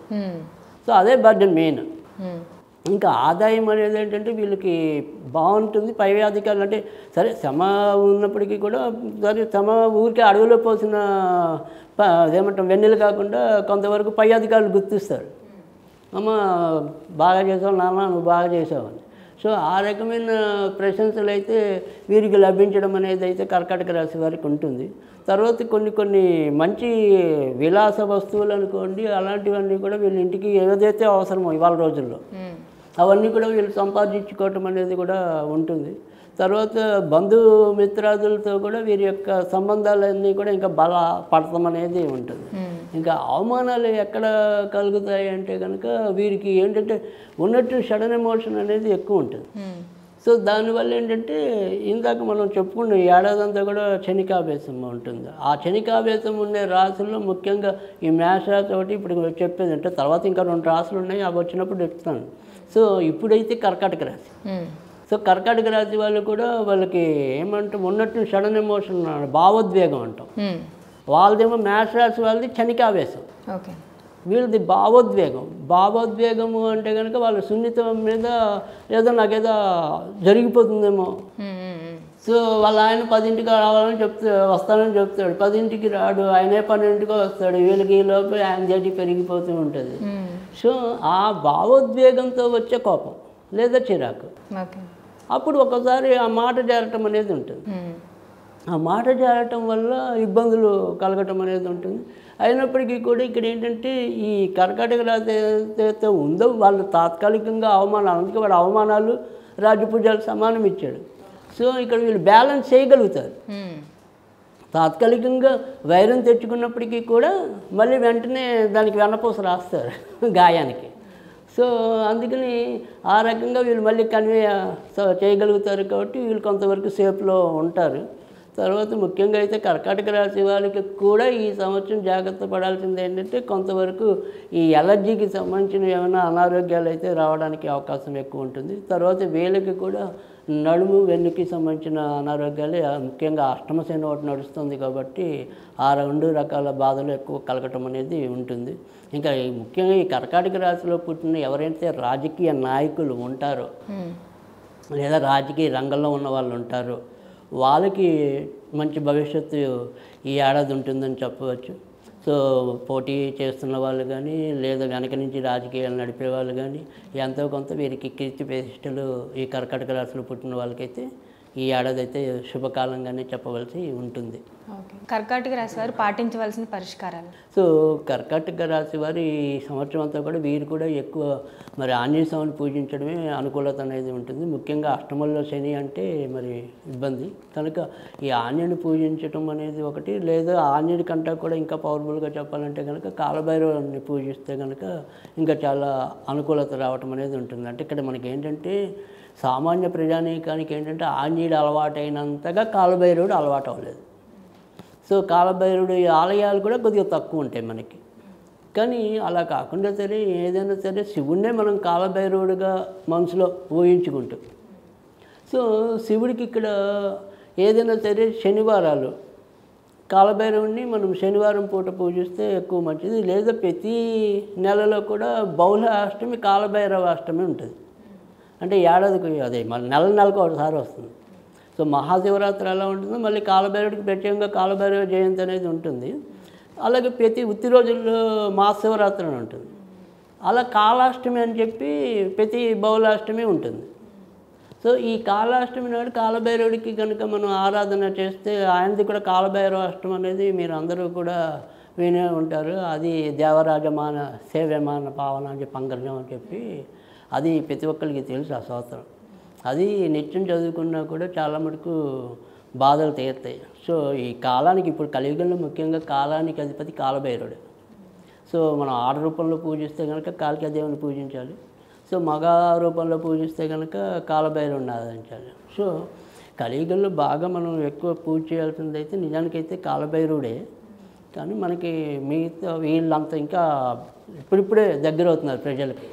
సో అదే బర్డెన్ మెయిన్. ఇంకా ఆదాయం అనేది ఏంటంటే వీళ్ళకి బాగుంటుంది. పై అధికారులు అంటే సరే శ్రమ ఉన్నప్పటికీ కూడా సరే శ్రమ ఊరికే అడవిలో పోసిన అదేమంటాం వెన్నెలు కాకుండా కొంతవరకు పై అధికారులు గుర్తిస్తారు. అమ్మ బాగా చేసావు నాన్న, నువ్వు బాగా చేసావు అని. సో ఆ రకమైన ప్రశంసలు అయితే వీరికి లభించడం అనేది అయితే కర్కాటక రాశి వారికి ఉంటుంది. తర్వాత కొన్ని మంచి విలాస వస్తువులు అనుకోండి, అలాంటివన్నీ కూడా వీళ్ళ ఇంటికి ఏదైతే అవసరమో ఇవాళ రోజుల్లో అవన్నీ కూడా వీళ్ళు సంపాదించుకోవటం అనేది కూడా ఉంటుంది. తర్వాత బంధుమిత్రాదులతో కూడా వీరి యొక్క సంబంధాలన్నీ కూడా ఇంకా బలపడటం అనేది ఉంటుంది. ఇంకా అవమానాలు ఎక్కడ కలుగుతాయి అంటే కనుక వీరికి ఏంటంటే ఉన్నట్టు సడన్ ఎమోషన్ అనేది ఎక్కువ ఉంటుంది. సో దానివల్ల ఏంటంటే ఇందాక మనం చెప్పుకున్న ఏడాదంతా కూడా శనికావేశం ఉంటుంది. ఆ శనికావేశం ఉండే రాశుల్లో ముఖ్యంగా ఈ మేష రాశి ఒకటి ఇప్పుడు చెప్పేది అంటే, తర్వాత ఇంకా 2 రాశులు ఉన్నాయి, అవి వచ్చినప్పుడు చెప్తాను. సో ఇప్పుడైతే కర్కాటక రాశి. సో కర్కాటక రాశి వాళ్ళు కూడా వాళ్ళకి ఏమంటాం ఉన్నట్టు సడన్ ఎమోషన్ భావోద్వేగం అంటాం. వాళ్ళదేమో మేష రాశి వాళ్ళది శనికావేశం, వీళ్ళది భావోద్వేగము అంటే కనుక వాళ్ళ సున్నితం మీద ఏదో నాకేదో జరిగిపోతుందేమో. సో వాళ్ళ ఆయన 10ంటికి రావాలని వస్తానని చెప్తాడు, 10ంటికి రాడు, ఆయనే 12ంటికి వస్తాడు. వీళ్ళకి ఈ లోపల యాంగ్జైటీ పెరిగిపోతూ ఉంటుంది. సో ఆ భావోద్వేగంతో వచ్చే కోపం లేదా చిరాకు, అప్పుడు ఒకసారి ఆ మాట జారటం అనేది ఉంటుంది. ఆ మాట జారటం వల్ల ఇబ్బందులు కలగటం అనేది ఉంటుంది. అయినప్పటికీ కూడా ఇక్కడ ఏంటంటే ఈ కర్కాటక రాశి ఏదైతే ఉందో వాళ్ళు తాత్కాలికంగా అవమానాలు, అందుకే వాడు అవమానాలు రాజపూజాలు సమానం ఇచ్చాడు. సో ఇక్కడ వీళ్ళు బ్యాలెన్స్ చేయగలుగుతారు. తాత్కాలికంగా వైరం తెచ్చుకున్నప్పటికీ కూడా మళ్ళీ వెంటనే దానికి వెన్నపూస రాస్తారు గాయానికి. సో అందుకని ఆ రకంగా వీళ్ళు మళ్ళీ కన్వే చేయగలుగుతారు కాబట్టి వీళ్ళు కొంతవరకు సేఫ్లో ఉంటారు. తర్వాత ముఖ్యంగా అయితే కర్కాటక రాశి వాళ్ళకి కూడా ఈ సంవత్సరం జాగ్రత్త పడాల్సింది ఏంటంటే కొంతవరకు ఈ ఎలర్జీకి సంబంధించిన ఏమైనా అనారోగ్యాలు అయితే రావడానికి అవకాశం ఎక్కువ ఉంటుంది. తర్వాత వీళ్ళకి కూడా నడుము వెన్నుకి సంబంధించిన అనారోగ్యాలు, ముఖ్యంగా అష్టమ శని ఒకటి నడుస్తుంది కాబట్టి ఆ 2 రకాల బాధలు ఎక్కువ కలగటం అనేది ఉంటుంది. ఇంకా ముఖ్యంగా ఈ కర్కాటక రాశిలో పుట్టిన ఎవరైతే రాజకీయ నాయకులు ఉంటారో లేదా రాజకీయ రంగంలో ఉన్న వాళ్ళు ఉంటారో వాళ్ళకి మంచి భవిష్యత్తు ఈ ఏడాది ఉంటుందని చెప్పవచ్చు. సో పోటీ చేస్తున్న వాళ్ళు కానీ లేదా వెనక నుంచి రాజకీయాలు నడిపే వాళ్ళు కానీ ఎంతో కొంత వీరికి కీర్తి ప్రతిష్టలు ఈ కర్కాటక రాశిలో పుట్టిన వాళ్ళకైతే ఈ ఏడాది అయితే శుభకాలంగానే చెప్పవలసి ఉంటుంది. ఓకే. కర్కాటక రాశి వారు పాటించవలసిన పరిష్కారాలు. సో కర్కాటక రాశి వారు ఈ సంవత్సరం అంతా కూడా వీరు కూడా ఎక్కువ మరి ఆంజనేయ స్వామిని పూజించడమే అనుకూలత అనేది ఉంటుంది. ముఖ్యంగా అష్టమంలో శని అంటే మరి ఇబ్బంది కనుక ఈ ఆంజనేయుని పూజించడం అనేది ఒకటి, లేదా ఆంజనేయుడి కంటే కూడా ఇంకా పవర్ఫుల్గా చెప్పాలంటే కనుక కాలభైరవుని పూజిస్తే కనుక ఇంకా చాలా అనుకూలత రావటం అనేది ఉంటుంది. అంటే ఇక్కడ మనకి ఏంటంటే సామాన్య ప్రజానీకానికి ఏంటంటే ఆంజనేయుడు అలవాటైనంతగా కాలభైరవుడు అలవాటు అవ్వలేదు. సో కాలభైరవుడి ఆలయాలు కూడా కొద్దిగా తక్కువ ఉంటాయి మనకి. కానీ అలా కాకుండా సరే ఏదైనా సరే శివుడినే మనం కాలభైరవుడిగా మనసులో ఊహించుకుంటాం. సో శివుడికి ఇక్కడ ఏదైనా సరే శనివారాలు కాలభైరవుడిని మనం శనివారం పూట పూజిస్తే ఎక్కువ మంచిది. లేదా ప్రతి నెలలో కూడా బహుళ అష్టమి కాలభైరవ అష్టమి ఉంటుంది. అంటే ఏడాదికి అదే మన నెలకు ఒకసారి వస్తుంది. సో మహాశివరాత్రి ఎలా ఉంటుందో మళ్ళీ కాలభైరవుడికి ప్రత్యేకంగా కాలభైరవ జయంతి అనేది ఉంటుంది. అలాగే ప్రతి ఉత్తి రోజుల్లో మహాశివరాత్రి అని ఉంటుంది. అలా కాలాష్టమి అని చెప్పి ప్రతి బహుళాష్టమి ఉంటుంది. సో ఈ కాలాష్టమి నాడు కాలభైరవుడికి కనుక మనం ఆరాధన చేస్తే ఆయనది కూడా కాలభైరవ అష్టమి అనేది మీరు అందరూ కూడా వినే ఉంటారు. అది దేవరాజమాన సేవ్యమాన పావన అని చెప్పి అంగర్జం అని చెప్పి అది ప్రతి ఒక్కరికి తెలుసు ఆ స్తోత్రం. అది నిత్యం చదువుకున్నా కూడా చాలా మటుకు బాధలు తీరుతాయి. సో ఈ కాలానికి ఇప్పుడు కలియుగంలో ముఖ్యంగా కాలానికి అధిపతి కాలభైరవుడు. సో మనం ఆడ రూపంలో పూజిస్తే కనుక కాళికాదేవిని పూజించాలి. సో మగ రూపంలో పూజిస్తే కనుక కాలభైరవుడిని ఆరాధించాలి. సో కలియుగంలో బాగా మనం ఎక్కువ పూజ చేయాల్సింది అయితే నిజానికైతే కాలభైరవుడే. కానీ మనకి మిగతా వీళ్ళంతా ఇంకా ఇప్పుడిప్పుడే దగ్గర అవుతున్నారు ప్రజలకి.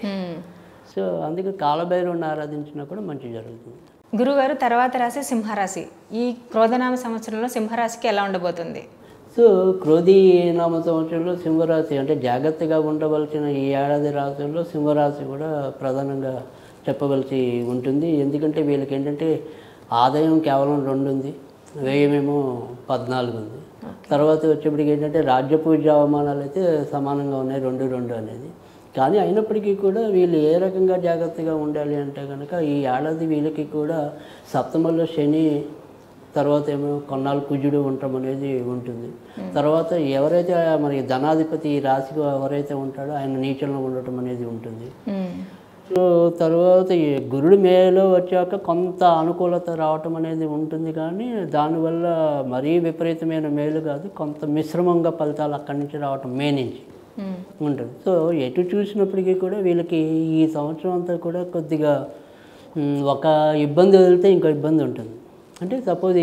సో అందుకే కాలభైరవుని ఆరాధించినా కూడా మంచి జరుగుతుంది. గురుగారు, తర్వాత రాశి సింహరాశి. ఈ క్రోధనామ సంవత్సరంలో సింహరాశికి ఎలా ఉండబోతుంది? సో క్రోధీ నామ సంవత్సరంలో సింహరాశి అంటే జాగ్రత్తగా ఉండవలసిన ఈ ఏడాది రాశుల్లో సింహరాశి కూడా ప్రధానంగా చెప్పవలసి ఉంటుంది. ఎందుకంటే వీళ్ళకి ఏంటంటే ఆదాయం కేవలం 2 ఉంది, వ్యయమేమో 14 ఉంది. తర్వాత వచ్చేప్పటికి ఏంటంటే రాజ్యపూజ అవమానాలు అయితే సమానంగా ఉన్నాయి 2 అనేది. కానీ అయినప్పటికీ కూడా వీళ్ళు ఏ రకంగా జాగ్రత్తగా ఉండాలి అంటే కనుక ఈ ఏడాది వీళ్ళకి కూడా సప్తమంలో శని, తర్వాత ఏమో కొన్నాళ్ళు కుజుడు ఉండటం అనేది ఉంటుంది. తర్వాత ఎవరైతే మనకి ధనాధిపతి ఈ రాశికి ఎవరైతే ఉంటాడో ఆయన నీచంలో ఉండటం అనేది ఉంటుంది. సో తర్వాత ఈ గురుడు మేలో వచ్చాక కొంత అనుకూలత రావటం అనేది ఉంటుంది. కానీ దానివల్ల మరీ విపరీతమైన మేలు కాదు, కొంత మిశ్రమంగా ఫలితాలు అక్కడి నుంచి రావటం మే నుంచి ఉంటుంది. సో ఎటు చూసినప్పటికీ కూడా వీళ్ళకి ఈ సంవత్సరం అంతా కూడా కొద్దిగా ఒక ఇబ్బంది వదిలితే ఇంకో ఇబ్బంది ఉంటుంది. అంటే సపోజ్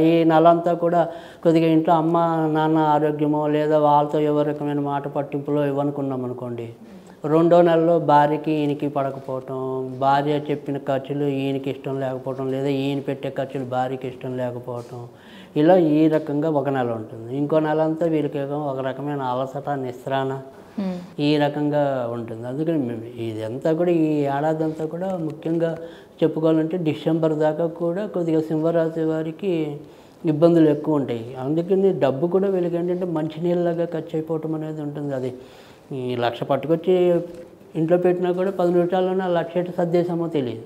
ఈ నెల అంతా కూడా కొద్దిగా ఇంట్లో అమ్మ నాన్న ఆరోగ్యమో లేదా వాళ్ళతో ఎవరి రకమైన మాట పట్టింపులో ఇవ్వనుకున్నాం అనుకోండి, 2వ నెలలో భార్యకి ఈయనకి పడకపోవటం, భార్య చెప్పిన ఖర్చులు ఈయనకి ఇష్టం లేకపోవటం, లేదా ఈయన పెట్టే ఖర్చులు భార్యకి ఇష్టం లేకపోవటం, ఇలా ఈ రకంగా ఒక నెల ఉంటుంది. ఇంకో నెల అంతా వీళ్ళకి ఒక రకమైన అలసట, నిస్త్రాణ ఈ రకంగా ఉంటుంది. అందుకని ఇదంతా కూడా ఈ ఏడాది అంతా కూడా ముఖ్యంగా చెప్పుకోవాలంటే డిసెంబర్ దాకా కూడా కొద్దిగా సింహరాశి వారికి ఇబ్బందులు ఎక్కువ ఉంటాయి. అందుకని డబ్బు కూడా వీళ్ళకి ఏంటంటే మంచినీళ్ళలాగా ఖర్చు అయిపోవటం అనేది ఉంటుంది. అది ఈ 1,00,000 పట్టుకొచ్చి ఇంట్లో పెట్టినా కూడా 10 నిమిషాల్లోనే 1,00,000 ఎటు సర్దేశామో తెలియదు.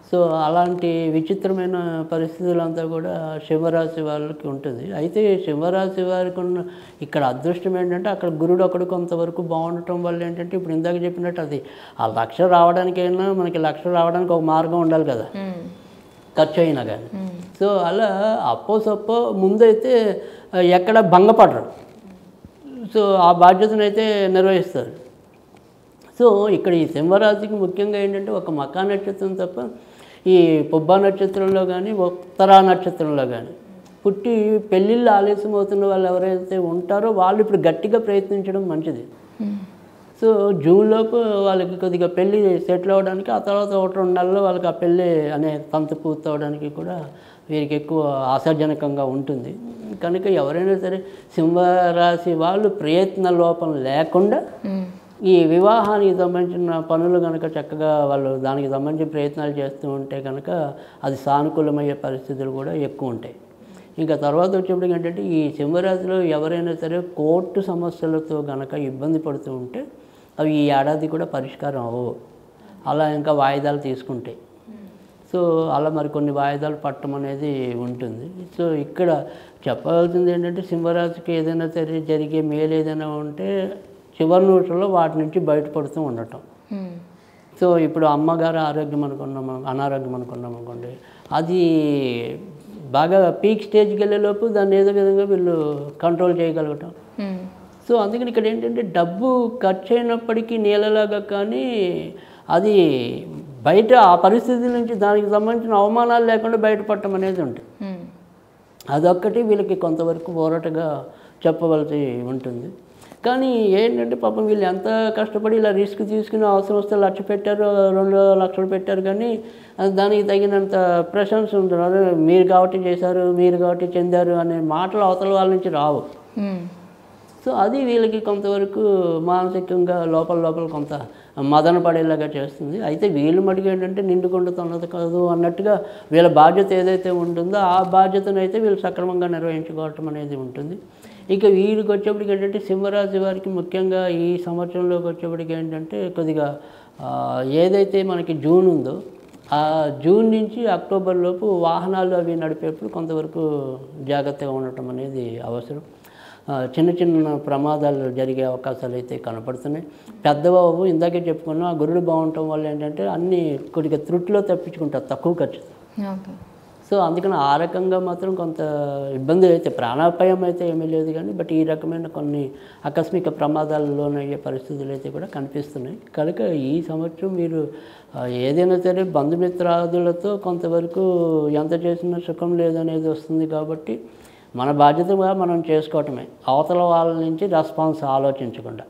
సో అలాంటి విచిత్రమైన పరిస్థితులంతా కూడా సింహరాశి వాళ్ళకి ఉంటుంది. అయితే సింహరాశి వారికి ఉన్న ఇక్కడ అదృష్టం ఏంటంటే అక్కడ గురుడు ఒకడు కొంతవరకు బాగుండటం వల్ల ఏంటంటే ఇప్పుడు ఇందాక చెప్పినట్టు అది ఆ 1,00,000 రావడానికైనా మనకి 1,00,000 రావడానికి ఒక మార్గం ఉండాలి కదా, ఖర్చు అయినా కానీ. సో అలా అప్పో సప్పో ముందైతే ఎక్కడ భంగపడరు. సో ఆ బాధ్యతను అయితే నిర్వహిస్తారు. సో ఇక్కడ ఈ సింహరాశికి ముఖ్యంగా ఏంటంటే ఒక మకా నక్షత్రం తప్ప ఈ పుబ్బా నక్షత్రంలో కానీ ఉత్తరా నక్షత్రంలో కానీ పుట్టి పెళ్ళిళ్ళు ఆలస్యం అవుతున్న వాళ్ళు ఎవరైతే ఉంటారో వాళ్ళు ఇప్పుడు గట్టిగా ప్రయత్నించడం మంచిది. సో జూన్లోపు వాళ్ళకి కొద్దిగా పెళ్ళి సెటిల్ అవ్వడానికి, ఆ తర్వాత 1-2 నెలల్లో వాళ్ళకి ఆ పెళ్ళి అనే తంతు పూర్తవడానికి కూడా వీరికి ఎక్కువ ఆశాజనకంగా ఉంటుంది. కనుక ఎవరైనా సరే సింహరాశి వాళ్ళు ప్రయత్న లోపం లేకుండా ఈ వివాహానికి సంబంధించిన పనులు కనుక చక్కగా వాళ్ళు దానికి సంబంధించిన ప్రయత్నాలు చేస్తూ ఉంటే కనుక అది సానుకూలమయ్యే పరిస్థితులు కూడా ఎక్కువ ఉంటాయి. ఇంకా తర్వాత వచ్చేప్పటికి ఏంటంటే ఈ సింహరాశిలో ఎవరైనా సరే కోర్టు సమస్యలతో కనుక ఇబ్బంది పడుతూ ఉంటే అవి ఈ ఏడాది కూడా పరిష్కారం అవ్వవు, అలా ఇంకా వాయిదాలు తీసుకుంటాయి. సో అలా మరి కొన్ని వాయిదాలు పట్టడం అనేది ఉంటుంది. సో ఇక్కడ చెప్పవలసింది ఏంటంటే సింహరాశికి ఏదైనా సరే జరిగే మేలు ఏదైనా ఉంటే చివరి నిమిషంలో వాటి నుంచి బయటపడుతూ ఉండటం. సో ఇప్పుడు అమ్మగారు అనారోగ్యం అనుకున్నాం అనుకోండి, అది బాగా పీక్ స్టేజ్కి వెళ్ళేలోపు దాన్ని ఏదో విధంగా వీళ్ళు కంట్రోల్ చేయగలగటం. సో అందుకని ఇక్కడ ఏంటంటే డబ్బు ఖర్చు అయినప్పటికీ నీళ్ళలాగా, కానీ అది బయట ఆ పరిస్థితి నుంచి దానికి సంబంధించిన అవమానాలు లేకుండా బయటపడటం అనేది ఉంటుంది. అదొక్కటి వీళ్ళకి కొంతవరకు ఊరటగా చెప్పవలసి ఉంటుంది. కానీ ఏంటంటే పాపం వీళ్ళు ఎంత కష్టపడి ఇలా రిస్క్ తీసుకుని అవసరం వస్తే 1,00,000 పెట్టారు, 2 లక్షలు పెట్టారు, కానీ దానికి తగినంత ప్రశంస ఉంటుంది. అదే మీరు కాబట్టి చేశారు, మీరు కాబట్టి చెందారు అనే మాటలు అవతల వాళ్ళ నుంచి రావు. సో అది వీళ్ళకి కొంతవరకు మానసికంగా లోపల కొంత మదన పడేలాగా చేస్తుంది. అయితే వీళ్ళు మటుకు ఏంటంటే నిండుకుండా తొన్నది కాదు అన్నట్టుగా వీళ్ళ బాధ్యత ఏదైతే ఉంటుందో ఆ బాధ్యతను అయితే వీళ్ళు సక్రమంగా నిర్వహించుకోవటం అనేది ఉంటుంది. ఇక వీరికి వచ్చేప్పటికి ఏంటంటే సింహరాశి వారికి ముఖ్యంగా ఈ సంవత్సరంలోకి వచ్చేప్పటికి ఏంటంటే కొద్దిగా ఏదైతే మనకి జూన్ ఉందో ఆ జూన్ నుంచి అక్టోబర్ లోపు వాహనాలు అవి నడిపేప్పుడు కొంతవరకు జాగ్రత్తగా ఉండటం అనేది అవసరం. చిన్న ప్రమాదాలు జరిగే అవకాశాలు అయితే కనపడుతున్నాయి. పెద్దబాబు ఇందాకే చెప్పుకున్నాం, ఆ గురుడు బాగుండటం వల్ల ఏంటంటే అన్నీ కొద్దిగా త్రుట్లో తప్పించుకుంటారు తక్కువ ఖర్చుతో. సో అందుకని ఆ రకంగా మాత్రం కొంత ఇబ్బందులు అయితే, ప్రాణాపాయం అయితే ఏమీ లేదు కానీ బట్ ఈ రకమైన కొన్ని ఆకస్మిక ప్రమాదాల్లోనయ్యే పరిస్థితులు అయితే కూడా కనిపిస్తున్నాయి. కనుక ఈ సంవత్సరం మీరు ఏదైనా సరే బంధుమిత్రాదులతో కొంతవరకు ఎంత చేసినా సుఖం లేదనేది వస్తుంది. కాబట్టి మన బాధ్యతగా మనం చేసుకోవటమే, అవతల వాళ్ళ నుంచి రెస్పాన్స్ ఆలోచించకుండా.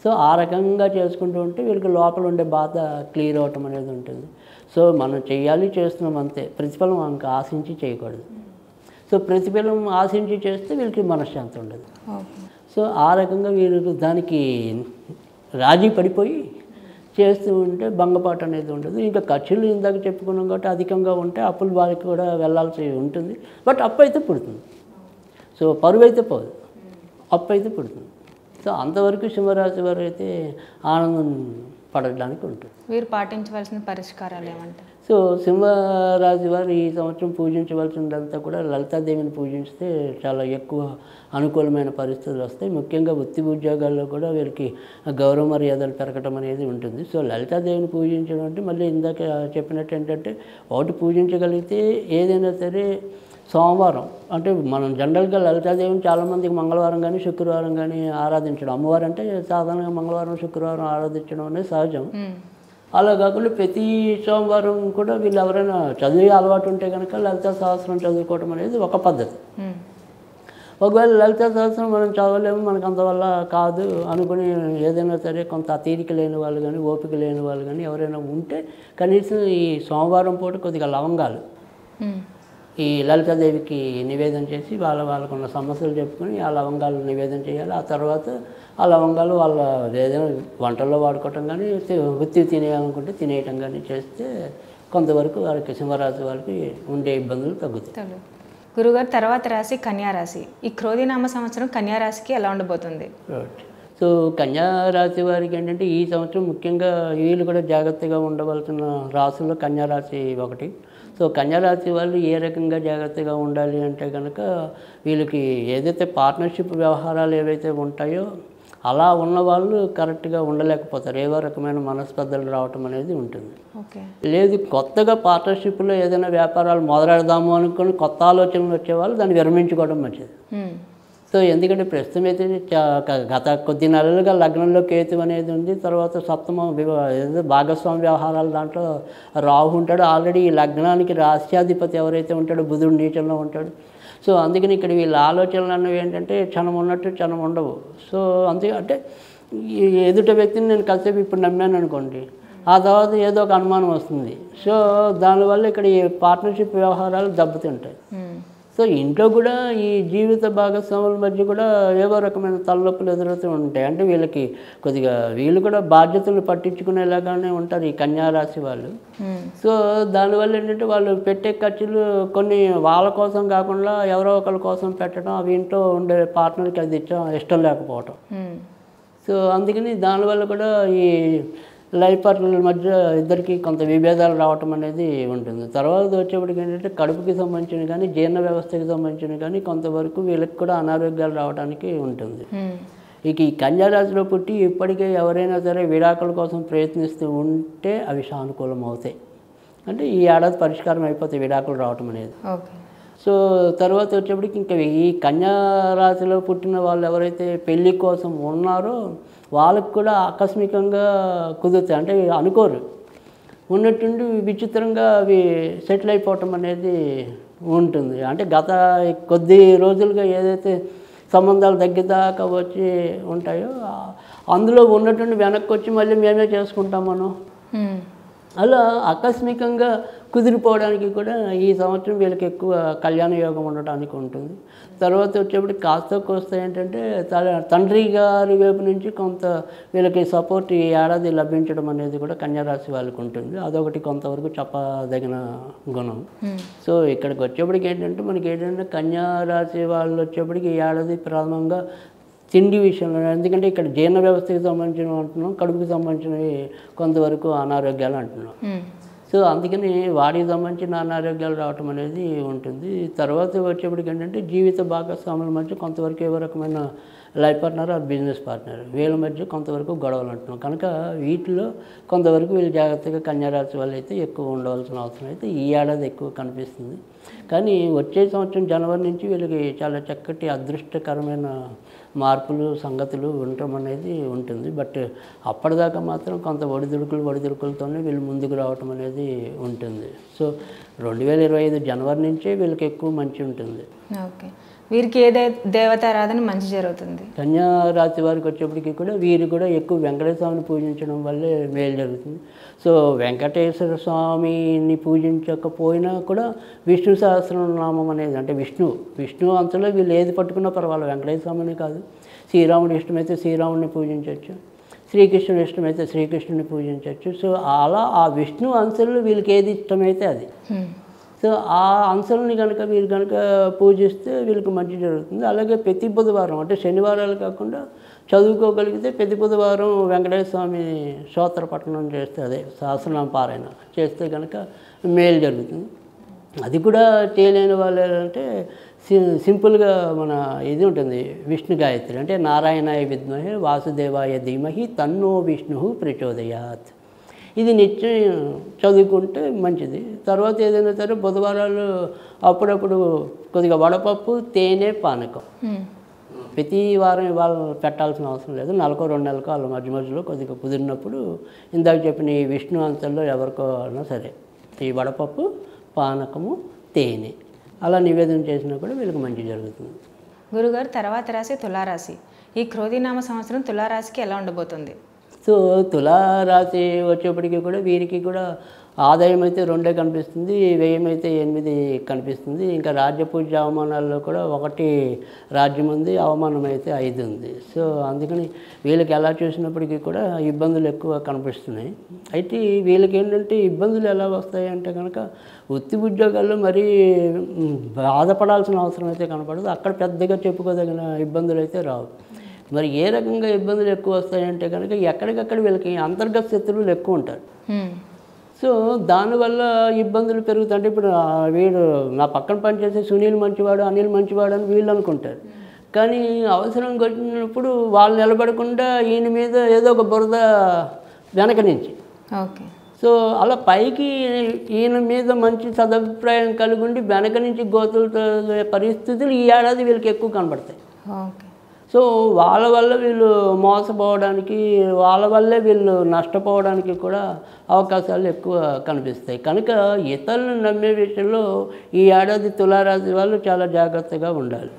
సో ఆ రకంగా చేసుకుంటూ ఉంటే వీళ్ళకి లోపల ఉండే బాధ క్లియర్ అవటం అనేది ఉంటుంది. సో మనం చేయాలి, చేస్తున్నాం అంతే, ప్రతిఫలం మనకు ఆశించి చేయకూడదు. సో ప్రతిఫలం ఆశించి చేస్తే వీళ్ళకి మనశ్శాంతి ఉండదు. సో ఆ రకంగా వీళ్ళు దానికి రాజీ పడిపోయి చేస్తూ ఉంటే భంగపాటు అనేది ఉండదు. ఇంకా ఖర్చులు ఇందాక చెప్పుకున్నాం కాబట్టి అధికంగా ఉంటే అప్పుల బారికి కూడా వెళ్ళాల్సి ఉంటుంది. బట్ అప్పు అయితే పుడుతుంది. సో పరువు అయితే పోదు, అప్పు అయితే పుడుతుంది. సో అంతవరకు సింహరాశి వారు అయితే ఆనందం పడడానికి ఉంటుంది. వీరు పాటించవలసిన పరిష్కారాలు ఏమంటారు? సో సింహరాశి వారు ఈ సంవత్సరం పూజించవలసినదంతా కూడా లలితాదేవిని పూజిస్తే చాలా ఎక్కువ అనుకూలమైన పరిస్థితులు వస్తాయి. ముఖ్యంగా వృత్తి ఉద్యోగాల్లో కూడా వీరికి గౌరవ మర్యాదలు పెరగటం అనేది ఉంటుంది. సో లలితాదేవిని పూజించడం అంటే మళ్ళీ ఇందాక చెప్పినట్టు ఏంటంటే ఒకటి పూజించగలిగితే ఏదైనా సరే సోమవారం, అంటే మనం జనరల్గా లలితాదేవిని చాలామందికి మంగళవారం కానీ శుక్రవారం కానీ ఆరాధించడం, అమ్మవారు అంటే సాధారణంగా మంగళవారం శుక్రవారం ఆరాధించడం అనేది సహజం. అలా కాకుండా ప్రతి సోమవారం కూడా వీళ్ళు ఎవరైనా చదివే అలవాటు ఉంటే కనుక లలితా సహస్రం చదువుకోవడం అనేది ఒక పద్ధతి. ఒకవేళ లలితా సహస్రం మనం చదవలేము, మనకు అంతవల్ల కాదు అనుకుని ఏదైనా సరే కొంత తీరిక లేని వాళ్ళు కానీ ఓపిక లేని వాళ్ళు కానీ ఎవరైనా ఉంటే కనీసం ఈ సోమవారం పూట కొద్దిగా లవంగాలు ఈ లలితాదేవికి నివేదన చేసి వాళ్ళకున్న సమస్యలు చెప్పుకొని ఆ లవంగాలు నివేదన చేయాలి. ఆ తర్వాత ఆ లవంగాలు వాళ్ళ ఏదైనా వంటల్లో వాడుకోవటం కానీ వృత్తి తినేయాలనుకుంటే తినేయటం కానీ చేస్తే కొంతవరకు వాళ్ళకి సింహరాశి వాళ్ళకి ఉండే ఇబ్బందులు తగ్గుతాయి. గురుగారు, తర్వాత రాశి కన్యారాశి. ఈ క్రోధినామ సంవత్సరం కన్యారాశికి ఎలా ఉండబోతుంది? సో కన్యారాశి వారికి ఏంటంటే ఈ సంవత్సరం ముఖ్యంగా వీళ్ళు కూడా జాగ్రత్తగా ఉండవలసిన రాశుల్లో కన్యారాశి ఒకటి. సో కన్యారాశి వాళ్ళు ఏ రకంగా జాగ్రత్తగా ఉండాలి అంటే కనుక వీళ్ళకి ఏదైతే పార్ట్నర్షిప్ వ్యవహారాలు ఏవైతే ఉంటాయో అలా ఉన్న వాళ్ళు కరెక్ట్గా ఉండలేకపోతారు. ఏవో రకమైన మనస్పర్ధలు రావటం అనేది ఉంటుంది. లేదు కొత్తగా పార్ట్నర్షిప్లో ఏదైనా వ్యాపారాలు మొదలెడదాము అనుకుని కొత్త ఆలోచనలు వచ్చేవాళ్ళు దాన్ని విరమించుకోవడం మంచిది. సో ఎందుకంటే ప్రస్తుతం అయితే గత కొద్ది నెలలుగా లగ్నంలో కేతు అనేది ఉంది. తర్వాత సప్తమ భాగస్వామి వ్యవహారాలు దాంట్లో రాహు ఉంటాడు. ఆల్రెడీ ఈ లగ్నానికి రాష్ట్రాధిపతి ఎవరైతే ఉంటాడో బుధుడు నీచంలో ఉంటాడు. సో అందుకని ఇక్కడ వీళ్ళ ఆలోచనలు అన్నవి ఏంటంటే క్షణం ఉన్నట్టు క్షణం ఉండవు. సో అంతే అంటే ఎదుట వ్యక్తిని నేను కాసేపు ఇప్పుడు నమ్మాను అనుకోండి, ఆ తర్వాత ఏదో ఒక అనుమానం వస్తుంది. సో దానివల్ల ఇక్కడ ఈ పార్ట్నర్షిప్ వ్యవహారాలు దెబ్బతింటాయి. సో ఇంట్లో కూడా ఈ జీవిత భాగస్వాముల మధ్య కూడా ఏవో రకమైన తలనొప్పులు ఎదురవుతూ ఉంటాయి. అంటే వీళ్ళకి కొద్దిగా వీళ్ళు కూడా బాధ్యతలు పట్టించుకునేలాగానే ఉంటారు ఈ కన్యారాశి వాళ్ళు. సో దానివల్ల ఏంటంటే వాళ్ళు పెట్టే ఖర్చులు కొన్ని వాళ్ళ కోసం కాకుండా ఎవరో ఒకరి కోసం పెట్టడం, అవి ఇంట్లో ఉండే పార్ట్నర్కి అది ఇష్టం లేకపోవటం. సో అందుకని దానివల్ల కూడా ఈ లైఫ్ పార్ట్నర్ల మధ్య ఇద్దరికి కొంత విభేదాలు రావటం అనేది ఉంటుంది. తర్వాత వచ్చేప్పటికి ఏంటంటే కడుపుకి సంబంధించిన కానీ జీర్ణ వ్యవస్థకి సంబంధించిన కానీ కొంతవరకు వీళ్ళకి కూడా అనారోగ్యాలు రావడానికి ఉంటుంది. ఇక ఈ కన్యారాశిలో పుట్టి ఇప్పటికే ఎవరైనా సరే విడాకుల కోసం ప్రయత్నిస్తూ ఉంటే అవి సానుకూలం అవుతాయి. అంటే ఈ ఏడాది పరిష్కారం అయిపోతాయి విడాకులు రావటం అనేది. సో తర్వాత వచ్చేప్పటికి ఇంకా ఈ కన్యారాశిలో పుట్టిన వాళ్ళు ఎవరైతే పెళ్ళి కోసం ఉన్నారో వాళ్ళకు కూడా ఆకస్మికంగా కుదురుతాయి. అంటే అనుకోరు, ఉన్నట్టుండి విచిత్రంగా అవి సెటిల్ అయిపోవటం అనేది ఉంటుంది. అంటే గత కొద్ది రోజులుగా ఏదైతే సంబంధాలు దగ్గరదాకా వచ్చి ఉంటాయో అందులో ఉన్నట్టుండి వెనక్కి వచ్చి మళ్ళీ మేమే చేసుకుంటాం మనం, అలా ఆకస్మికంగా కుదిరిపోవడానికి కూడా ఈ సంవత్సరం వీళ్ళకి ఎక్కువ కళ్యాణ యోగం ఉండటానికి ఉంటుంది. తర్వాత వచ్చేప్పటికి కాస్త కోస్త ఏంటంటే తండ్రి గారి వైపు నుంచి కొంత వీళ్ళకి సపోర్ట్ ఈ ఏడాది లభించడం అనేది కూడా కన్యారాశి వాళ్ళకి ఉంటుంది. అదొకటి కొంతవరకు చెప్పదగిన గుణం. సో ఇక్కడికి వచ్చేప్పటికి ఏంటంటే మనకి ఏంటంటే కన్యారాశి వాళ్ళు వచ్చేప్పటికి ఈ ఏడాది ప్రధానంగా తిండి విషయంలో, ఎందుకంటే ఇక్కడ జీర్ణ వ్యవస్థకి సంబంధించినవి అంటున్నాం, కడుపుకి సంబంధించినవి కొంతవరకు అనారోగ్యాలు అంటున్నాం. సో అందుకని వాడికి సంబంధించిన అనారోగ్యాలు రావటం అనేది ఉంటుంది. తర్వాత వచ్చేప్పటికి ఏంటంటే జీవిత భాగస్వాముల మధ్య కొంతవరకు ఏ రకమైన life partner or business partner వీళ్ళ మధ్య కొంతవరకు గొడవలు అంటున్నాం. కనుక వీటిలో కొంతవరకు వీళ్ళు జాగ్రత్తగా కన్యారాశి వాళ్ళు అయితే ఎక్కువ ఉండవలసిన అవసరం అయితే ఈ ఏడాది ఎక్కువ కనిపిస్తుంది. కానీ వచ్చే సంవత్సరం జనవరి నుంచి వీళ్ళకి చాలా చక్కటి అదృష్టకరమైన మార్పులు సంగతులు ఉండటం అనేది ఉంటుంది. బట్ అప్పటిదాకా మాత్రం కొంత ఒడిదుడుకులతోనే వీళ్ళు ముందుకు రావటం అనేది ఉంటుంది. సో 2025 జనవరి నుంచే వీళ్ళకి ఎక్కువ మంచి ఉంటుంది. ఓకే, వీరికి ఏ దేవతారాధన మంచి జరుగుతుంది? కన్యా రాశి వారికి వచ్చేప్పటికి కూడా వీరు కూడా ఎక్కువ వెంకటేశ్వర స్వామిని పూజించడం వల్లే మేలు జరుగుతుంది. సో వెంకటేశ్వర స్వామిని పూజించకపోయినా కూడా విష్ణు సహస్రనామం అనేది, అంటే విష్ణు అంతలో వీళ్ళు ఏది పట్టుకున్నా పర్వాలేదు, వెంకటేశ్వర స్వామిని కాదు, శ్రీరాముడి ఇష్టమైతే శ్రీరాముడిని పూజించవచ్చు, శ్రీకృష్ణుడి ఇష్టమైతే శ్రీకృష్ణుని పూజించవచ్చు. సో అలా ఆ విష్ణు అంశాల్లో వీళ్ళకి ఏది ఇష్టమైతే అది, సో ఆ అంశాలని కనుక వీళ్ళు కనుక పూజిస్తే వీళ్ళకి మంచి జరుగుతుంది. అలాగే ప్రతి బుధవారం, అంటే శనివారాలు కాకుండా చదువుకోగలిగితే ప్రతి బుధవారం వెంకటేశ్వర స్వామి స్తోత్ర పఠనం చేస్తే, అదే సహస్రనామ పారాయణ చేస్తే కనుక మేలు జరుగుతుంది. అది కూడా చేయలేని వాళ్ళు ఏంటంటే సింపుల్గా మన ఇది ఉంటుంది విష్ణు గాయత్రి, అంటే నారాయణాయ విద్మహే వాసుదేవాయ ధీమహి తన్నో విష్ణు ప్రచోదయాత్, ఇది నిత్యం చదువుకుంటే మంచిది. తర్వాత ఏదైనా సరే బుధవారాలు అప్పుడప్పుడు కొద్దిగా వడపప్పు తేనె పానకం ప్రతి వారం ఇవాళ పెట్టాల్సిన అవసరం లేదు, నెలకో 2 నెలలకో వాళ్ళ మధ్యలో కొద్దిగా కుదిరినప్పుడు ఇందాక చెప్పిన ఈ విష్ణు అంశాల్లో ఎవరికో అయినా సరే ఈ వడపప్పు పానకము తేనె అలా నివేదన చేసినా కూడా వీళ్ళకి మంచి జరుగుతుంది. గురుగారు, తర్వాత రాశి తులారాశి. ఈ క్రోధినామ సంవత్సరం తులారాశికి ఎలా ఉండబోతుంది? సో తులారాశి వచ్చేప్పటికీ కూడా వీరికి కూడా ఆదాయం అయితే 2 కనిపిస్తుంది, వ్యయం అయితే 8 కనిపిస్తుంది. ఇంకా రాజ్యపూజ్య అవమానాల్లో కూడా 1 రాజ్యం ఉంది, అవమానం అయితే 5 ఉంది. సో అందుకని వీళ్ళకి ఎలా చూసినప్పటికీ కూడా ఇబ్బందులు ఎక్కువ కనిపిస్తున్నాయి. అయితే వీళ్ళకి ఏంటంటే ఇబ్బందులు ఎలా వస్తాయి అంటే కనుక వృత్తి ఉద్యోగాల్లో మరీ బాధపడాల్సిన అవసరం అయితే కనపడదు, అక్కడ పెద్దగా చెప్పుకోదగిన ఇబ్బందులు అయితే రావు. మరి ఏ రకంగా ఇబ్బందులు ఎక్కువ వస్తాయంటే కనుక ఎక్కడికక్కడ వీళ్ళకి అంతర్గత శత్రువులు ఎక్కువ ఉంటారు. సో దానివల్ల ఇబ్బందులు పెరుగుతాయి. అంటే ఇప్పుడు వీడు నా పక్కన పనిచేసే సునీల్ మంచివాడు, అనిల్ మంచివాడు అని వీళ్ళు అనుకుంటారు, కానీ అవసరం వచ్చినప్పుడు వాళ్ళు నిలబడకుండా ఈయన మీద ఏదో ఒక బురద వెనక నుంచి. ఓకే, సో అలా పైకి ఈయన మీద మంచి సదభిప్రాయం కలిగి ఉండి వెనక నుంచి గోతులతో పరిస్థితులు ఈ ఏడాది వీళ్ళకి ఎక్కువ కనబడతాయి. ఓకే, సో వాళ్ళ వల్ల వీళ్ళు మోసపోవడానికి, వాళ్ళ వల్లే వీళ్ళు నష్టపోవడానికి కూడా అవకాశాలు ఎక్కువ కనిపిస్తాయి. కనుక ఇతరులను నమ్మే విషయంలో ఈ ఏడాది తులారాశి వాళ్ళు చాలా జాగ్రత్తగా ఉండాలి.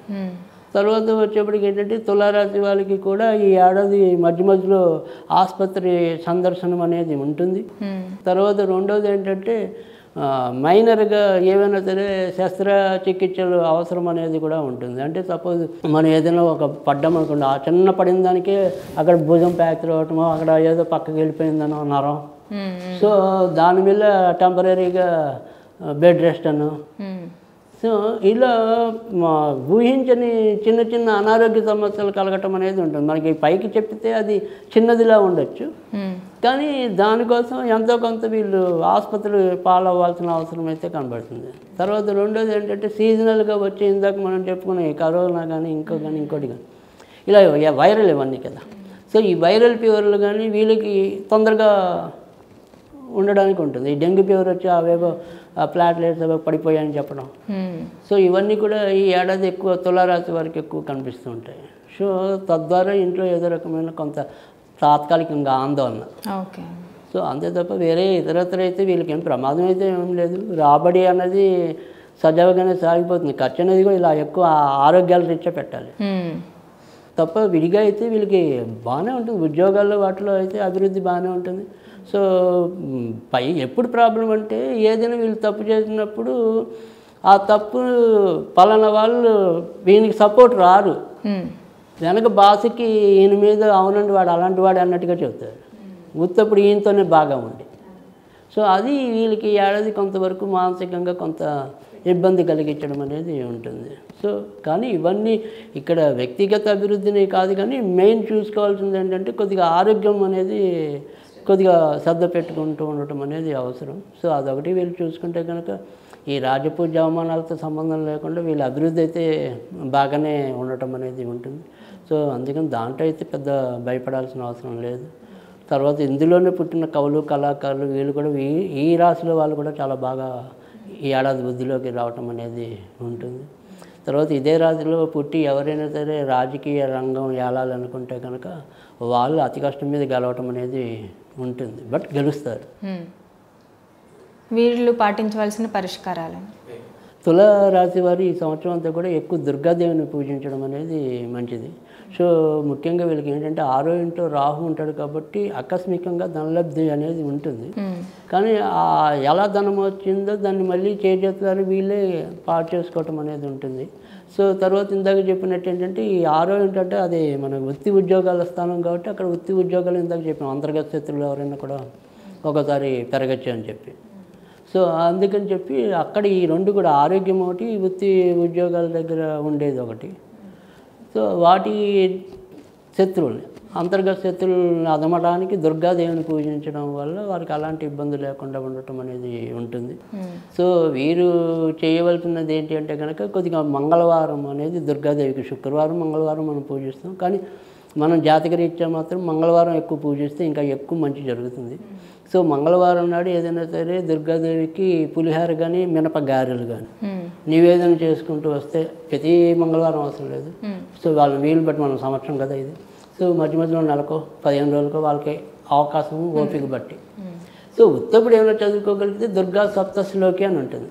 తర్వాత వచ్చేప్పటికి ఏంటంటే తులారాశి వాళ్ళకి కూడా ఈ ఏడాది మధ్యలో ఆసుపత్రి సందర్శనం అనేది ఉంటుంది. తర్వాత రెండోది ఏంటంటే మైనర్గా ఏవైనా సరే శస్త్రచికిత్సలు అవసరం అనేది కూడా ఉంటుంది. అంటే సపోజ్ మనం ఏదైనా ఒక పడ్డాం అనుకోండి, ఆ చిన్న పడిన దానికే అక్కడ భుజం ఫ్రాక్చర్ అవ్వటమో, అక్కడ ఏదో పక్కకి వెళ్ళిపోయిందనో నరం, సో దాని మీద టెంపరీగా బెడ్ రెస్ట్ అను, సో ఇలా ఊహించని చిన్న చిన్న అనారోగ్య సమస్యలు కలగటం అనేది ఉంటుంది. మనకి పైకి చెప్తే అది చిన్నదిలా ఉండొచ్చు, కానీ దానికోసం ఎంతో కొంత వీళ్ళు ఆసుపత్రులు పాలవ్వాల్సిన అవసరం అయితే కనబడుతుంది. తర్వాత రెండోది ఏంటంటే సీజనల్గా వచ్చి ఇందాక మనం చెప్పుకునే కరోనా కానీ ఇంకోటి కానీ ఇలా వైరల్ ఇవన్నీ కదా. సో ఈ వైరల్ ఫీవర్లు కానీ వీళ్ళకి తొందరగా ఉండడానికి ఉంటుంది. ఈ డెంగ్యూ ఫీవర్ వచ్చి అవేవో ప్లాట్లెట్స్ అవి పడిపోయాయని చెప్పడం. సో ఇవన్నీ కూడా ఈ ఏడాది ఎక్కువ తులారాశి వారికి ఎక్కువ కనిపిస్తూ ఉంటాయి. సో తద్వారా ఇంట్లో ఏదో రకమైన కొంత తాత్కాలికంగా ఆందోళన. ఓకే. సో అంతే తప్ప వేరే ఇతరత్ర అయితే వీళ్ళకి ఏం ప్రమాదం అయితే ఏం లేదు. రాబడి అన్నది సజావుగానే సాగిపోతుంది. ఖర్చు అనేది కూడా ఇలా ఎక్కువ ఆరోగ్యాలు రీత్యా పెట్టాలి తప్ప విడిగా అయితే వీళ్ళకి బాగానే ఉంటుంది. ఉద్యోగాల్లో వాటిలో అయితే అభివృద్ధి బాగానే ఉంటుంది. సో ఎప్పుడు ప్రాబ్లం అంటే ఏదైనా వీళ్ళు తప్పు చేసినప్పుడు ఆ తప్పు పలానా వాళ్ళు వీనికి సపోర్ట్ రారు. వెనక బాసుకి ఈయన మీద అవునండి వాడు అలాంటి వాడు అన్నట్టుగా చెబుతారు. ఉత్తప్పుడు ఈయనతోనే బాగా ఉంది. సో అది వీళ్ళకి ఏడాది కొంతవరకు మానసికంగా కొంత ఇబ్బంది కలిగించడం అనేది ఉంటుంది. సో కానీ ఇవన్నీ ఇక్కడ వ్యక్తిగత అభివృద్ధిని కాదు, కానీ మెయిన్ చూసుకోవాల్సింది ఏంటంటే కొద్దిగా ఆరోగ్యం అనేది కొద్దిగా శ్రద్ధ పెట్టుకుంటూ ఉండటం అనేది అవసరం. సో అదొకటి వీళ్ళు చూసుకుంటే కనుక ఈ రాజపూజ అవమానాలతో సంబంధం లేకుండా వీళ్ళ అభివృద్ధి అయితే బాగానే ఉండటం అనేది ఉంటుంది. సో అందుకని దాంట్లో అయితే పెద్ద భయపడాల్సిన అవసరం లేదు. తర్వాత ఇందులోనే పుట్టిన కవులు కళాకారులు వీళ్ళు కూడా ఈ రాశిలో వాళ్ళు కూడా చాలా బాగా ఈ ఏడాది బుద్ధిలోకి రావటం అనేది ఉంటుంది. తర్వాత ఇదే రాశిలో పుట్టి ఎవరైనా సరే రాజకీయ రంగం ఏలాలనుకుంటే కనుక వాళ్ళు అతి కష్టం మీద గెలవటం అనేది ఉంటుంది, బట్ గెలుస్తారు. వీళ్ళు పాటించవలసిన పరిష్కారాలు తులారాశి వారు ఈ సంవత్సరం అంతా కూడా ఎక్కువ దుర్గాదేవిని పూజించడం అనేది మంచిది. సో ముఖ్యంగా వీళ్ళకి ఏంటంటే 6వ ఇంట్లో రాహు ఉంటాడు కాబట్టి ఆకస్మికంగా ధనలబ్ధి అనేది ఉంటుంది. కానీ ఎలా ధనం వచ్చిందో దాన్ని మళ్ళీ చేజేతులారు వీళ్ళే పాటు చేసుకోవటం అనేది ఉంటుంది. సో తర్వాత ఇందాక చెప్పినట్టు ఏంటంటే ఈ 6వ ఏంటంటే అది మన వృత్తి ఉద్యోగాల స్థానం కాబట్టి అక్కడ వృత్తి ఉద్యోగాలు ఇందాక చెప్పాం అంతర్గత శత్రువులు ఎవరైనా కూడా ఒకసారి పెరగచ్చు అని చెప్పి. సో అందుకని చెప్పి అక్కడ ఈ రెండు కూడా ఆరోగ్యం ఒకటి, వృత్తి ఉద్యోగాల దగ్గర ఉండేది ఒకటి. సో వాటి శత్రువుల్ని అంతర్గత శత్రువులను అదమడానికి దుర్గాదేవిని పూజించడం వల్ల వారికి అలాంటి ఇబ్బంది లేకుండా ఉండటం అనేది ఉంటుంది. సో వీరు చేయవలసినది ఏంటి అంటే కనుక కొద్దిగా మంగళవారం అనేది దుర్గాదేవికి శుక్రవారం మంగళవారం మనం పూజిస్తాం, కానీ మనం జాతకరీత్యా మాత్రం మంగళవారం ఎక్కువ పూజిస్తే ఇంకా ఎక్కువ మంచి జరుగుతుంది. సో మంగళవారం నాడు ఏదైనా సరే దుర్గాదేవికి పులిహార కానీ మినప గారెలు కానీ నివేదన చేసుకుంటూ వస్తే ప్రతి మంగళవారం అవసరం లేదు. సో వాళ్ళ వీలు బట్టి మనం సంవత్సరం కదా ఇది. సో మధ్య మధ్యలో నెలకో 15 రోజులకో వాళ్ళకి అవకాశం ఓపిక బట్టి. సో ఉత్తప్పుడు ఏమైనా చదువుకోగలిగితే దుర్గా సప్తశ్లోకి అని ఉంటుంది,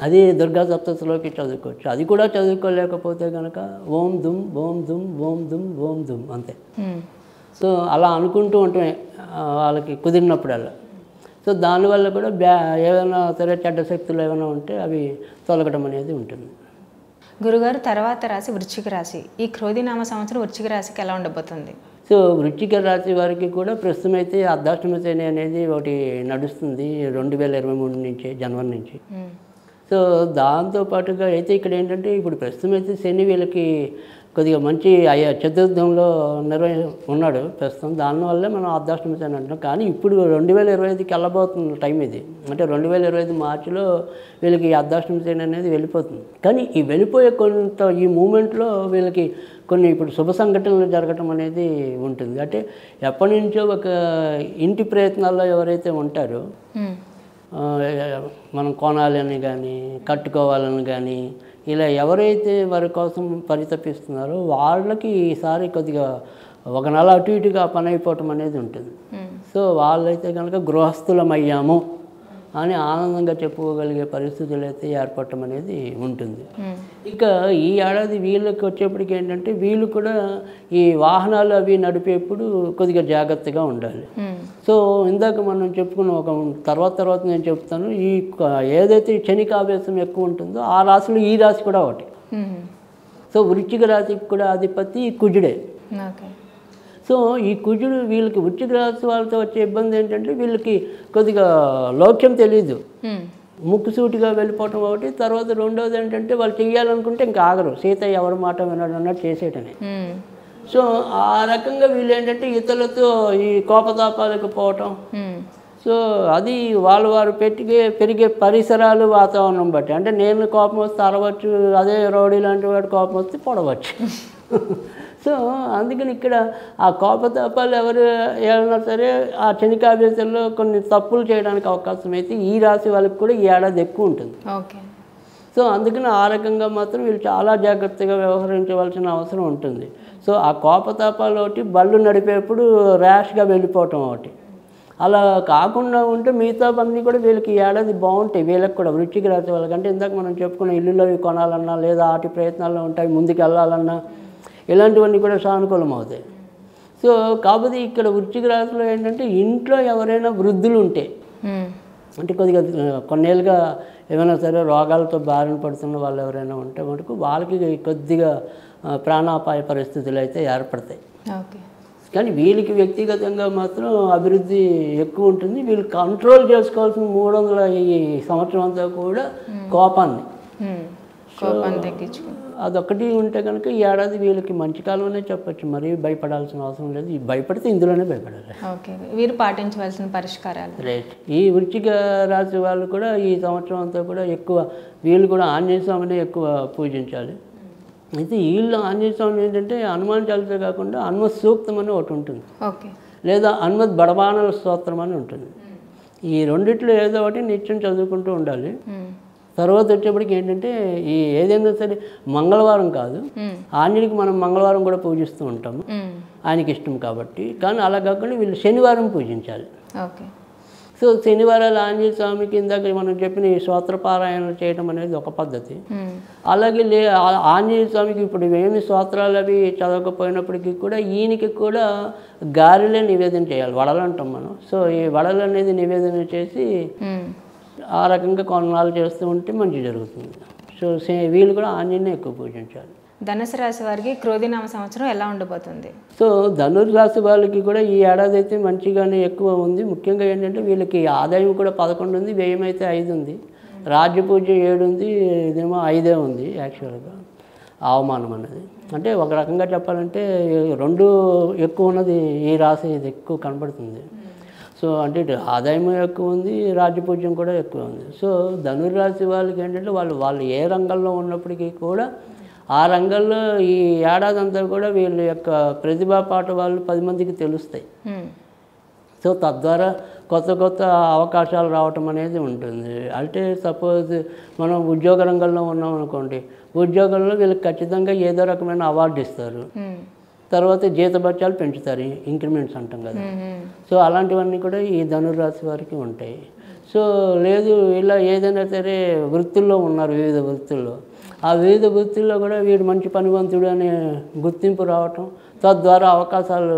అది దుర్గా సప్తశ్లోకి చదువుకోవచ్చు. అది కూడా చదువుకోలేకపోతే కనుక ఓం దుమ్ ఓం దుమ్ ఓం దుమ్ ఓం దుమ్ అంతే. సో అలా అనుకుంటూ ఉంటామే వాళ్ళకి కుదిరినప్పుడల్లా. సో దానివల్ల కూడా ఏమైనా సరే చెడ్డ శక్తులు ఏమైనా ఉంటే అవి తొలగడం అనేది ఉంటుంది. గురుగారు తర్వాత రాశి వృశ్చిక రాశి. ఈ క్రోధినామ సంవత్సరం వృశ్చిక రాశికి ఎలా ఉండబోతుంది? సో వృశ్చిక రాశి వారికి కూడా ప్రస్తుతం అయితే అర్ధాష్టమ శని అనేది ఒకటి నడుస్తుంది 2023 నుంచి జనవరి నుంచి. సో దాంతోపాటుగా అయితే ఇక్కడ ఏంటంటే ఇప్పుడు ప్రస్తుతం అయితే శని వీళ్ళకి కొద్దిగా మంచి చతుర్థంలో ఉన్నాడు ప్రస్తుతం. దానివల్లే మనం అర్ధాష్టమ శని అంటున్నాం. కానీ ఇప్పుడు 2025కి వెళ్ళబోతున్న టైం ఇది. అంటే 2025 మార్చిలో వీళ్ళకి అర్ధాష్టమ శని అనేది వెళ్ళిపోతుంది. కానీ ఈ వెళ్ళిపోయే కొంత ఈ మూమెంట్లో వీళ్ళకి కొన్ని ఇప్పుడు శుభ సంఘటనలు జరగటం అనేది ఉంటుంది. అంటే ఎప్పటి నుంచో ఒక ఇంటి ప్రయత్నాల్లో ఎవరైతే ఉంటారో మనం కొనాలని కానీ కట్టుకోవాలని కానీ ఇలా ఎవరైతే వారి కోసం పరితపిస్తున్నారో వాళ్ళకి ఈసారి కొద్దిగా ఒక నెల అటు ఇటుగా పని అయిపోవటం అనేది ఉంటుంది. సో వాళ్ళైతే కనుక గృహస్థులమయ్యాము అని ఆనందంగా చెప్పుకోగలిగే పరిస్థితులు అయితే ఏర్పడటం అనేది ఉంటుంది. ఇక ఈ ఏడాది వీళ్ళకి వచ్చేప్పటికి ఏంటంటే వీళ్ళు కూడా ఈ వాహనాలు అవి నడిపేప్పుడు కొద్దిగా జాగ్రత్తగా ఉండాలి. సో ఇందాక మనం చెప్పుకున్న ఒక తర్వాత నేను చెప్తాను, ఈ ఏదైతే శనికి ఆవేశం ఎక్కువ ఉంటుందో ఆ రాశిలో ఈ రాశి కూడా ఒకటి. సో వృశ్చిక రాశికి కూడా అధిపతి కుజుడే. సో ఈ కుజుడు వీళ్ళకి వృశ్చిక రాశి వాళ్ళతో వచ్చే ఇబ్బంది ఏంటంటే వీళ్ళకి కొద్దిగా లౌక్యం తెలీదు. ముక్కుసూటిగా వెళ్ళిపోవటం ఒకటి. తర్వాత రెండోది ఏంటంటే వాళ్ళు చెయ్యాలనుకుంటే ఇంకా ఆగరు, సీత ఎవరి మాట వినడు అన్నట్టు చేసేయటమే. సో ఆ రకంగా వీళ్ళు ఏంటంటే ఇతరులతో ఈ కోపతాపాలకు పోవటం. సో అది వారు పెరిగే పరిసరాలు, వాతావరణం బట్టి. అంటే నేను కోపం వస్తే అరవచ్చు, అదే రౌడీ లాంటి వాడు కోపం వస్తే పొడవచ్చు. సో అందుకని ఇక్కడ ఆ కోపతాపాలు ఎవరు ఏమన్నా సరే ఆ క్షణికావేశంలో కొన్ని తప్పులు చేయడానికి అవకాశం అయితే ఈ రాశి వాళ్ళకి కూడా ఈ ఏడాది ఎక్కువ ఉంటుంది. ఓకే. సో అందుకని ఆ రకంగా మాత్రం వీళ్ళు చాలా జాగ్రత్తగా వ్యవహరించవలసిన అవసరం ఉంటుంది. సో ఆ కోపతాపాలు ఒకటి, బళ్ళు నడిపేప్పుడు ర్యాష్గా వెళ్ళిపోవటం ఒకటి. అలా కాకుండా ఉంటే మిగతా పని కూడా వీళ్ళకి ఏడాది బాగుంటాయి. వీళ్ళకి కూడా వృశ్చిక రాశి వాళ్ళకి. అంటే ఇందాక మనం చెప్పుకున్న ఇల్లులో కొనాలన్నా లేదా వాటి ప్రయత్నాల్లో ఉంటాయి, ముందుకు వెళ్ళాలన్నా ఇలాంటివన్నీ కూడా సానుకూలం అవుతాయి. సో కాకపోతే ఇక్కడ వృశ్చిక రాశిలో ఏంటంటే ఇంట్లో ఎవరైనా వృద్ధులు ఉంటే, అంటే కొద్దిగా కొన్నేళ్ళుగా ఏమైనా సరే రోగాలతో బారిన పడుతున్న వాళ్ళు ఎవరైనా ఉంటే మటుకు వాళ్ళకి కొద్దిగా ప్రాణాపాయ పరిస్థితులు అయితే ఏర్పడతాయి. ఓకే. కానీ వీళ్ళకి వ్యక్తిగతంగా మాత్రం అభివృద్ధి ఎక్కువ ఉంటుంది. వీళ్ళు కంట్రోల్ చేసుకోవాల్సిన 300 ఈ సంవత్సరం అంతా కూడా కోపాన్ని తగ్గించుకుంటారు. అదొకటి ఉంటే కనుక ఈ ఏడాది వీళ్ళకి మంచి కాలం అనే చెప్పచ్చు. మరీ భయపడాల్సిన అవసరం లేదు. భయపడితే ఇందులోనే భయపడాలి. ఓకే. వీరు పాటించవలసిన పరిష్కారాలు. రైట్. ఈ వృశ్చిక రాశి వాళ్ళు కూడా ఈ సంవత్సరం అంతా కూడా ఎక్కువ వీళ్ళు కూడా ఆంజనేయ స్వామిని ఎక్కువ పూజించాలి. అయితే వీళ్ళు ఆంజనేయ స్వామి ఏంటంటే హనుమాన్ చాలీసా కాకుండా హనుమత్ సూక్తం అని ఒకటి ఉంటుంది. ఓకే. లేదా హనుమత్ బడబాణల స్తోత్రం అని ఉంటుంది. ఈ రెండిట్లో ఏదో ఒకటి నిత్యం చదువుకుంటూ ఉండాలి. తర్వాత వచ్చేప్పటికి ఏంటంటే ఈ ఏదైనా సరే మంగళవారం కాదు, ఆంజనేయుడికి మనం మంగళవారం కూడా పూజిస్తూ ఉంటాము, ఆయనకి ఇష్టం కాబట్టి. కానీ అలా కాకుండా వీళ్ళు శనివారం పూజించాలి. ఓకే. సో శనివారాలు ఆంజనేయ స్వామికి ఇందాక మనం చెప్పిన ఈ స్తోత్రపారాయణలు చేయడం అనేది ఒక పద్ధతి. అలాగే ఆంజనేయ స్వామికి ఇప్పుడు ఏమి స్తోత్రాలు అవి చదవకపోయినప్పటికీ కూడా ఈయనకి కూడా గారెలే నివేదన చేయాలి. వడలు అంటాం మనం. సో ఈ వడలు అనేది నివేదన చేసి ఆ రకంగా కొన్నాళ్ళు చేస్తూ ఉంటే మంచి జరుగుతుంది. సో వీళ్ళు కూడా ఆంజనేయుని ఎక్కువ పూజించాలి. ధనుసు రాశి వారికి క్రోధినామ సంవత్సరం ఎలా ఉండబోతుంది? సో ధనుసు రాశి వాళ్ళకి కూడా ఈ ఏడాది అయితే మంచిగానే ఎక్కువ ఉంది. ముఖ్యంగా ఏంటంటే వీళ్ళకి ఆదాయం కూడా 11 ఉంది, వ్యయం అయితే 5 ఉంది, రాజ్యపూజ్యం 7 ఉంది, ఇదేమో 5 ఉంది. యాక్చువల్గా అవమానం అనేది అంటే ఒక రకంగా చెప్పాలంటే 2 ఎక్కువ ఉన్నది ఈ రాశి, ఇది ఎక్కువ కనబడుతుంది. సో అంటే ఆదాయం ఎక్కువ ఉంది, రాజ్యపూజ్యం కూడా ఎక్కువ ఉంది. సో ధనుర్రాశి వాళ్ళకి ఏంటంటే వాళ్ళు ఏ రంగంలో ఉన్నప్పటికీ కూడా ఆ రంగంలో ఈ ఏడాది అంతా కూడా వీళ్ళ యొక్క ప్రతిభా పాఠవాళ్ళు 10 మందికి తెలుస్తాయి. సో తద్వారా కొత్త అవకాశాలు రావటం అనేది ఉంటుంది. అంటే సపోజ్ మనం ఉద్యోగ రంగంలో ఉన్నాం అనుకోండి, ఉద్యోగంలో వీళ్ళకి ఖచ్చితంగా ఏదో రకమైన అవార్డు ఇస్తారు, తర్వాత జీతభత్యాలు పెంచుతారు, ఇంక్రిమెంట్స్ అంటాం కదా. సో అలాంటివన్నీ కూడా ఈ ధనుర్రాశి వారికి ఉంటాయి. సో లేదు ఇలా ఏదైనా సరే వృత్తుల్లో ఉన్నారు, వివిధ వృత్తుల్లో, ఆ వివిధ వృత్తుల్లో కూడా వీడు మంచి పనివంతుడు అనే గుర్తింపు రావటం, తద్వారా అవకాశాలు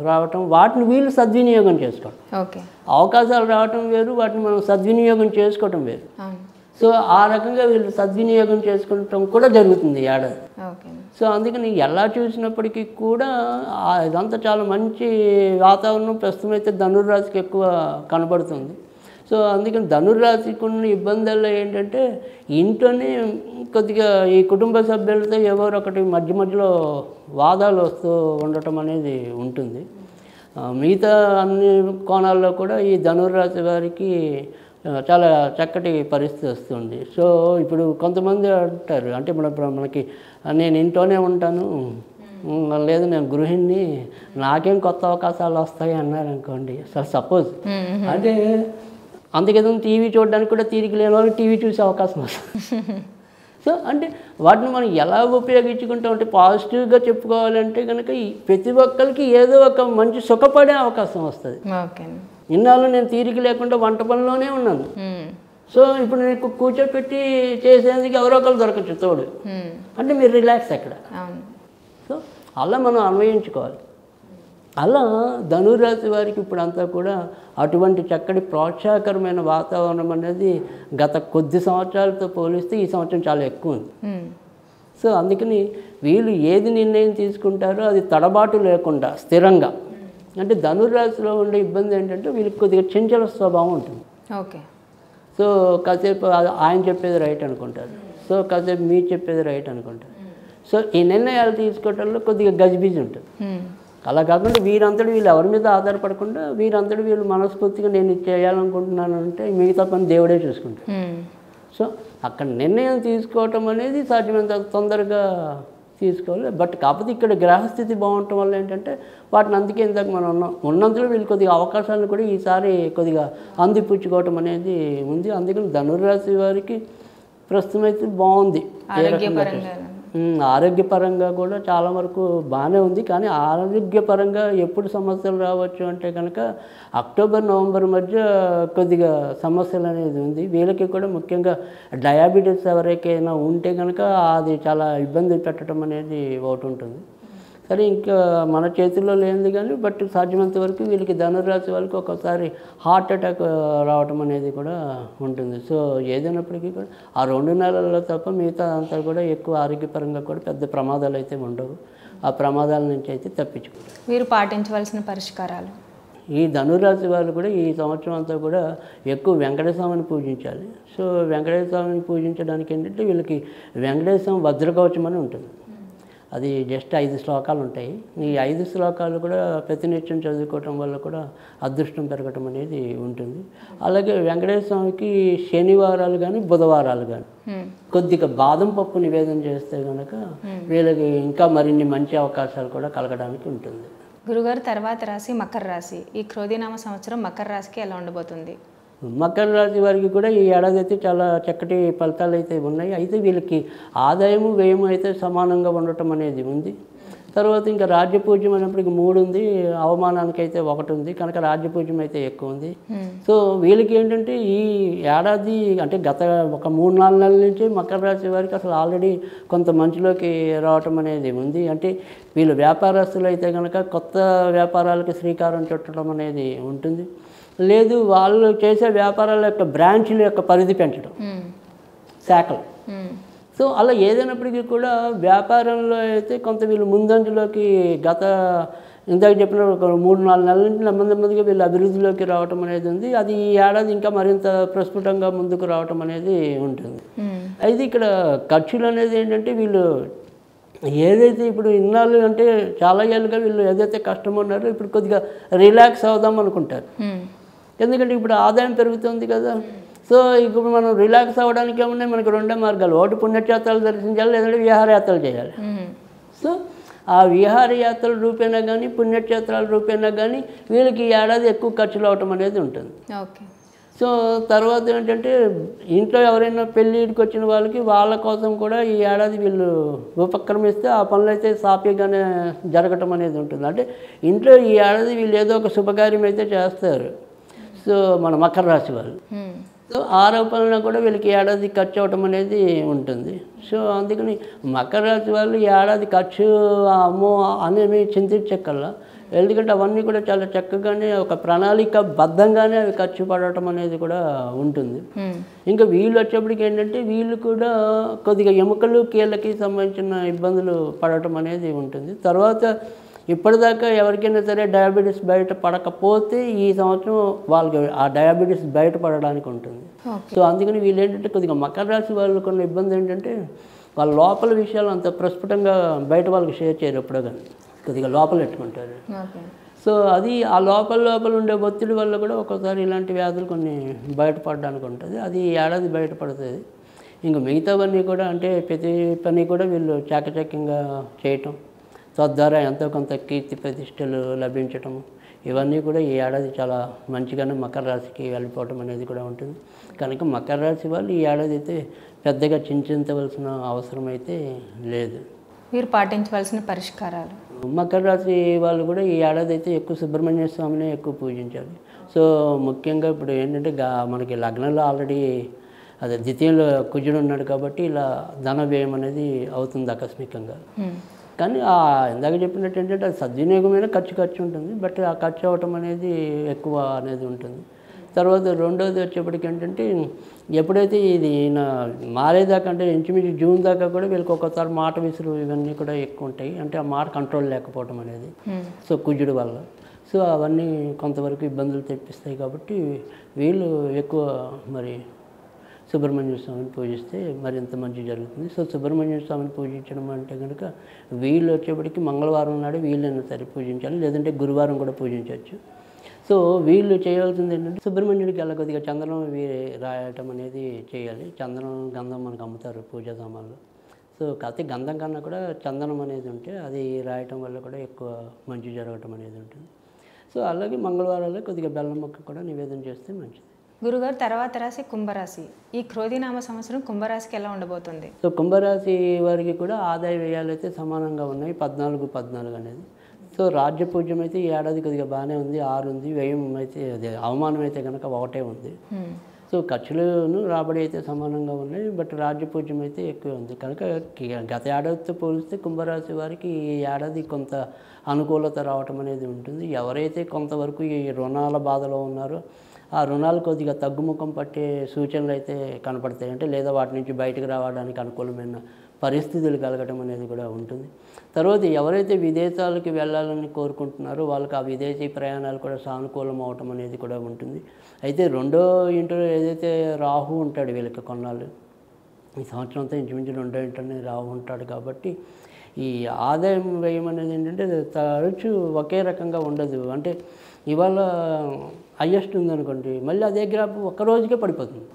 రావటం, వాటిని వీళ్ళు సద్వినియోగం చేసుకోవడం. ఓకే. అవకాశాలు రావటం వేరు, వాటిని మనం సద్వినియోగం చేసుకోవటం వేరు. సో ఆ రకంగా వీళ్ళు సద్వినియోగం చేసుకోవటం కూడా జరుగుతుంది ఏడాది. సో అందుకని ఎలా చూసినప్పటికీ కూడా ఇదంతా చాలా మంచి వాతావరణం ప్రస్తుతం అయితే ధనుర్రాశికి ఎక్కువ కనబడుతుంది. సో అందుకని ధనుర్రాశికి ఉన్న ఇబ్బందుల్లో ఏంటంటే ఇంట్లోనే కొద్దిగా ఈ కుటుంబ సభ్యులతో ఎవరో ఒకటి మధ్యలో వాదాలు వస్తూ ఉండటం అనేది ఉంటుంది. మిగతా అన్ని కోణాల్లో కూడా ఈ ధనుర్రాశి వారికి చాలా చక్కటి పరిస్థితి వస్తుంది. సో ఇప్పుడు కొంతమంది అంటారు, అంటే మనకి నేను ఇంట్లోనే ఉంటాను, లేదు నేను గృహిణిని, నాకేం కొత్త అవకాశాలు వస్తాయి అన్నారు అనుకోండి. సపోజ్ అంటే అందుకేదో టీవీ చూడడానికి కూడా తీరిక లేని వాళ్ళు టీవీ చూసే అవకాశం వస్తుంది. సో అంటే వాటిని మనం ఎలా ఉపయోగించుకుంటాం అంటే పాజిటివ్గా చెప్పుకోవాలంటే కనుక ప్రతి ఒక్కరికి ఏదో ఒక మంచి సుఖపడే అవకాశం వస్తుంది. ఇన్నాళ్ళు నేను తీరిక లేకుండా వంట పనిలోనే ఉన్నాను. సో ఇప్పుడు నీకు కూర్చోపెట్టి చేసేందుకు ఎవరో ఒకరు దొరకచ్చు తోడు, అంటే మీరు రిలాక్స్ అక్కడ. సో అలా మనం అన్వయించుకోవాలి. అలా ధనురాశి వారికి ఇప్పుడు అంతా కూడా అటువంటి చక్కటి ప్రోత్సాహకరమైన వాతావరణం అనేది గత కొద్ది సంవత్సరాలతో పోలిస్తే ఈ సంవత్సరం చాలా ఎక్కువ ఉంది. సో అందుకని వీళ్ళు ఏది నిర్ణయం తీసుకుంటారో అది తడబాటు లేకుండా స్థిరంగా, అంటే ధనుర్రాశిలో ఉండే ఇబ్బంది ఏంటంటే వీళ్ళకి కొద్దిగా చంచల స్వభావం ఉంటుంది. ఓకే. సో కాసేపు ఆయన చెప్పేది రైట్ అనుకుంటారు, సో కాసేపు మీరు చెప్పేది రైట్ అనుకుంటారు. సో ఈ నిర్ణయాలు తీసుకోవడంలో కొద్దిగా గజిబిజి ఉంటుంది. అలా కాకుండా వీరంతటి వీళ్ళు ఎవరి మీద ఆధారపడకుండా వీరంతటి వీళ్ళు మనస్ఫూర్తిగా నేను ఇది చేయాలనుకుంటున్నాను అంటే మిగతా పని దేవుడే చూసుకుంటాడు. సో అక్కడ నిర్ణయం తీసుకోవటం అనేది సాధ్యమైనంత తొందరగా తీసుకోవాలి. బట్ కాకపోతే ఇక్కడ గ్రహస్థితి బాగుండటం వల్ల ఏంటంటే వాటిని అందుకే ఇందాక మనం ఉన్నంతలో వీళ్ళు కొద్దిగా అవకాశాలను కూడా ఈసారి కొద్దిగా అందిపుచ్చుకోవటం అనేది ఉంది. అందుకని ధనుర్రాశి వారికి ప్రస్తుతం అయితే బాగుంది. ఆరోగ్యపరంగా కూడా చాలా వరకు బాగానే ఉంది. కానీ ఆరోగ్యపరంగా ఎప్పుడు సమస్యలు రావచ్చు అంటే కనుక అక్టోబర్ నవంబర్ మధ్య కొద్దిగా సమస్యలు అనేది ఉంది. వీళ్ళకి కూడా ముఖ్యంగా డయాబెటీస్ ఎవరికైనా ఉంటే కనుక అది చాలా ఇబ్బంది పెట్టడం అనేది ఒకటి ఉంటుంది. సరే ఇంకా మన చేతుల్లో లేనిది కానీ బట్ సాధ్యమైనంత వరకు వీళ్ళకి ధనుర్రాశి వాళ్ళకి ఒక్కోసారి హార్ట్ అటాక్ రావటం అనేది కూడా ఉంటుంది. సో ఏదైనప్పటికీ కూడా ఆ 2 నెలల్లో తప్ప మిగతా అంతా కూడా ఎక్కువ ఆరోగ్యపరంగా కూడా పెద్ద ప్రమాదాలు అయితే ఉండవు. ఆ ప్రమాదాల నుంచి అయితే తప్పించుకుంటారు. మీరు పాటించవలసిన పరిష్కారాలు, ఈ ధనుర్రాశి వాళ్ళు కూడా ఈ సంవత్సరం అంతా కూడా ఎక్కువ వెంకటేశ్వర స్వామిని పూజించాలి. సో వెంకటేశ్వర స్వామిని పూజించడానికి ఏంటంటే వీళ్ళకి వెంకటేశ్వర స్వామి వజ్రకవచం అని ఉంటుంది. అది జస్ట్ 5 శ్లోకాలు ఉంటాయి. ఈ 5 శ్లోకాలు కూడా ప్రతినిత్యం చదువుకోవటం వల్ల కూడా అదృష్టం పెరగటం అనేది ఉంటుంది. అలాగే వెంకటేశ్వర స్వామికి శనివారాలు కానీ బుధవారాలు కానీ కొద్దిగా బాదం పప్పు నివేదన చేస్తే కనుక వీళ్ళకి ఇంకా మరిన్ని మంచి అవకాశాలు కూడా కలగడానికి ఉంటుంది. గురుగారు, తర్వాత రాశి మకర రాశి. ఈ క్రోధినామ సంవత్సరం మకర రాశికి ఎలా ఉండబోతుంది? మకర రాశి వారికి కూడా ఈ ఏడాది అయితే చాలా చక్కటి ఫలితాలు అయితే ఉన్నాయి. అయితే వీళ్ళకి ఆదాయము వ్యయము అయితే సమానంగా ఉండటం అనేది ఉంది. తర్వాత ఇంకా రాజ్యపూజ్యం అనేప్పటికి 3 ఉంది, అవమానానికి అయితే 1 ఉంది కనుక రాజ్యపూజ్యం అయితే ఎక్కువ ఉంది. సో వీళ్ళకి ఏంటంటే ఈ ఏడాది అంటే గత ఒక 3-4 నెలల నుంచి మకర రాశి వారికి అసలు ఆల్రెడీ కొంత మంచులోకి రావటం అనేది ఉంది. అంటే వీళ్ళు వ్యాపారస్తులు అయితే కనుక కొత్త వ్యాపారాలకు శ్రీకారం చుట్టడం అనేది ఉంటుంది. లేదు వాళ్ళు చేసే వ్యాపారాల యొక్క బ్రాంచ్ల యొక్క పరిధి పెంచడం, శాఖలు. సో అలా ఏదైనప్పటికీ కూడా వ్యాపారంలో అయితే కొంత వీళ్ళు ముందంజలోకి గత ఇందాక చెప్పిన ఒక 3-4 నెలల నుంచి నెమ్మదిగా వీళ్ళు అభివృద్ధిలోకి రావటం అనేది ఉంది. అది ఈ ఏడాది ఇంకా మరింత ప్రస్ఫుటంగా ముందుకు రావటం అనేది ఉంటుంది. అయితే ఇక్కడ ఖర్చులు అనేది ఏంటంటే వీళ్ళు ఏదైతే ఇప్పుడు ఇన్నాళ్ళు అంటే చాలా ఏళ్ళుగా వీళ్ళు ఏదైతే కష్టం ఉన్నారో ఇప్పుడు కొద్దిగా రిలాక్స్ అవుదాం అనుకుంటారు. ఎందుకంటే ఇప్పుడు ఆదాయం పెరుగుతుంది కదా. సో ఇప్పుడు మనం రిలాక్స్ అవ్వడానికి ఏమున్నాయి, మనకు 2 మార్గాలు. ఒకటి పుణ్యక్షేత్రాలు దర్శించాలి, లేదంటే విహారయాత్రలు చేయాలి. సో ఆ విహారయాత్రల రూపేణా కానీ పుణ్యక్షేత్రాల రూపేణా కానీ వీళ్ళకి ఈ ఏడాది ఎక్కువ ఖర్చులు అవటం అనేది ఉంటుంది. సో తర్వాత ఏంటంటే ఇంట్లో ఎవరైనా పెళ్ళిడికి వచ్చిన వాళ్ళకి వాళ్ళ కోసం కూడా ఈ ఏడాది వీళ్ళు ఉపక్రమిస్తే ఆ పనులు అయితే సాఫీగానే జరగటం అనేది ఉంటుంది. అంటే ఇంట్లో ఈ ఏడాది వీళ్ళు ఏదో ఒక శుభకార్యం అయితే చేస్తారు. సో మన మకర రాశి వాళ్ళు సో ఆరోపణలు కూడా వీళ్ళకి ఏడాది ఖర్చు అవటం అనేది ఉంటుంది. సో అందుకని మకర రాశి వాళ్ళు ఈ ఏడాది ఖర్చు అమ్మో అనేవి చింతించక్కల్లా. ఎందుకంటే అవన్నీ కూడా చాలా చక్కగానే ఒక ప్రణాళిక బద్ధంగానే అవి ఖర్చు పడటం అనేది కూడా ఉంటుంది. ఇంకా వీళ్ళు వచ్చేప్పటికి ఏంటంటే వీళ్ళు కూడా కొద్దిగా ఎముకలు కీళ్ళకి సంబంధించిన ఇబ్బందులు పడటం అనేది ఉంటుంది. తర్వాత ఇప్పటిదాకా ఎవరికైనా సరే డయాబెటీస్ బయట పడకపోతే ఈ సంవత్సరం వాళ్ళకి ఆ డయాబెటీస్ బయటపడడానికి ఉంటుంది. సో అందుకని వీళ్ళు ఏంటంటే కొద్దిగా మకర రాశి వాళ్ళకు ఉన్న ఇబ్బంది ఏంటంటే వాళ్ళ లోపల విషయాలు అంత ప్రస్ఫుటంగా బయట వాళ్ళకి షేర్ చేయరు. ఎప్పుడో కానీ కొద్దిగా లోపల పెట్టుకుంటారు. సో అది ఆ లోపల ఉండే ఒత్తిడి వల్ల కూడా ఒక్కోసారి ఇలాంటి వ్యాధులు కొన్ని బయటపడడానికి ఉంటుంది. అది ఏడాది బయటపడుతుంది. ఇంకా మిగతావన్నీ కూడా అంటే ప్రతి పని కూడా వీళ్ళు చాకచక్యంగా చేయటం, తద్వారా ఎంతో కొంత కీర్తి ప్రతిష్టలు లభించటం, ఇవన్నీ కూడా ఈ ఏడాది చాలా మంచిగానే మకర రాశికి వెళ్ళిపోవటం అనేది కూడా ఉంటుంది. కనుక మకర రాశి వాళ్ళు ఈ ఏడాది అయితే పెద్దగా చింతించవలసిన అవసరం అయితే లేదు. మీరు పాటించవలసిన పరిష్కారాలు, మకర రాశి వాళ్ళు కూడా ఈ ఏడాది అయితే ఎక్కువ సుబ్రహ్మణ్య స్వామిని ఎక్కువ పూజించాలి. సో ముఖ్యంగా ఇప్పుడు ఏంటంటే మనకి లగ్నంలో ఆల్రెడీ అదే ద్వితీయంలో కుజుడు ఉన్నాడు కాబట్టి ఇలా ధన వ్యయం అనేది అవుతుంది ఆకస్మికంగా. కానీ ఇందాక చెప్పినట్టు ఏంటంటే అది సద్వినియోగమైన ఖర్చు ఉంటుంది. బట్ ఆ ఖర్చు అవ్వటం అనేది ఎక్కువ అనేది ఉంటుంది. తర్వాత రెండోది వచ్చేప్పటికి ఏంటంటే ఎప్పుడైతే ఇది మారేదాకా అంటే ఇంచుమించు జూన్ దాకా కూడా వీళ్ళకి ఒక్కోసారి మాట విసురు ఇవన్నీ కూడా ఎక్కువ ఉంటాయి. అంటే ఆ మాట కంట్రోల్ లేకపోవటం అనేది సో కుజుడు వల్ల. సో అవన్నీ కొంతవరకు ఇబ్బందులు తెప్పిస్తాయి కాబట్టి వీళ్ళు ఎక్కువ మరి సుబ్రహ్మణ్య స్వామిని పూజిస్తే మరింత మంచి జరుగుతుంది. సో సుబ్రహ్మణ్య స్వామిని పూజించడం అంటే కనుక వీళ్ళు వచ్చేప్పటికి మంగళవారం నాడు వీళ్ళైనా సరే పూజించాలి, లేదంటే గురువారం కూడా పూజించవచ్చు. సో వీళ్ళు చేయవలసింది ఏంటంటే సుబ్రహ్మణ్యుడికి అలా కొద్దిగా చందనం రాయటం అనేది చేయాలి. చందనం గంధం మనకు అమ్ముతారు పూజా సామాన్లు. సో కాకపోతే గంధం కన్నా కూడా చందనం అనేది ఉంటే అది రాయటం వల్ల కూడా ఎక్కువ మంచి జరగటం అనేది ఉంటుంది. సో అలాగే మంగళవారాల్లో కొద్దిగా బెల్లం మొక్క కూడా నివేదన చేస్తే మంచిది. గురుగారు, తర్వాత రాశి కుంభరాశి. ఈ క్రోధినామ సంవత్సరం కుంభరాశికి ఎలా ఉండబోతుంది? సో కుంభరాశి వారికి కూడా ఆదాయ వ్యయాలు అయితే సమానంగా ఉన్నాయి, 14 అనేది. సో రాజ్యపూజ్యం అయితే ఈ ఏడాది కొద్దిగా బాగానే ఉంది, 6 ఉంది. వ్యయం అయితే అదే అవమానం అయితే కనుక 1 ఉంది. సో ఖర్చులను రాబడి అయితే సమానంగా ఉన్నాయి, బట్ రాజ్యపూజ్యం అయితే ఎక్కువ ఉంది. కనుక గత ఏడాదితో పోలిస్తే కుంభరాశి వారికి ఈ ఏడాది కొంత అనుకూలత రావటం అనేది ఉంటుంది. ఎవరైతే కొంతవరకు ఈ రుణాల బాధలో ఉన్నారో ఆ రుణాలు కొద్దిగా తగ్గుముఖం పట్టే సూచనలు అయితే కనపడతాయి. అంటే లేదా వాటి నుంచి బయటకు రావడానికి అనుకూలమైన పరిస్థితులు కలగటం అనేది కూడా ఉంటుంది. తర్వాత ఎవరైతే విదేశాలకు వెళ్ళాలని కోరుకుంటున్నారో వాళ్ళకి ఆ విదేశీ ప్రయాణాలు కూడా సానుకూలం అవటం అనేది కూడా ఉంటుంది. అయితే రెండో ఇంట్లో ఏదైతే రాహు ఉంటాడు వీళ్ళకి కొన్నాళ్ళు, ఈ సంవత్సరం అంతా ఇంచుమించు రెండో ఇంట్లోనే రాహు ఉంటాడు. కాబట్టి ఈ ఆదాయం వ్యయం అనేది ఏంటంటే తరచు ఒకే రకంగా ఉండదు. అంటే ఇవాళ హయ్యెస్ట్ ఉందనుకోండి, మళ్ళీ అదే గ్రాఫ్ ఒక్క రోజుకే పడిపోతుంది.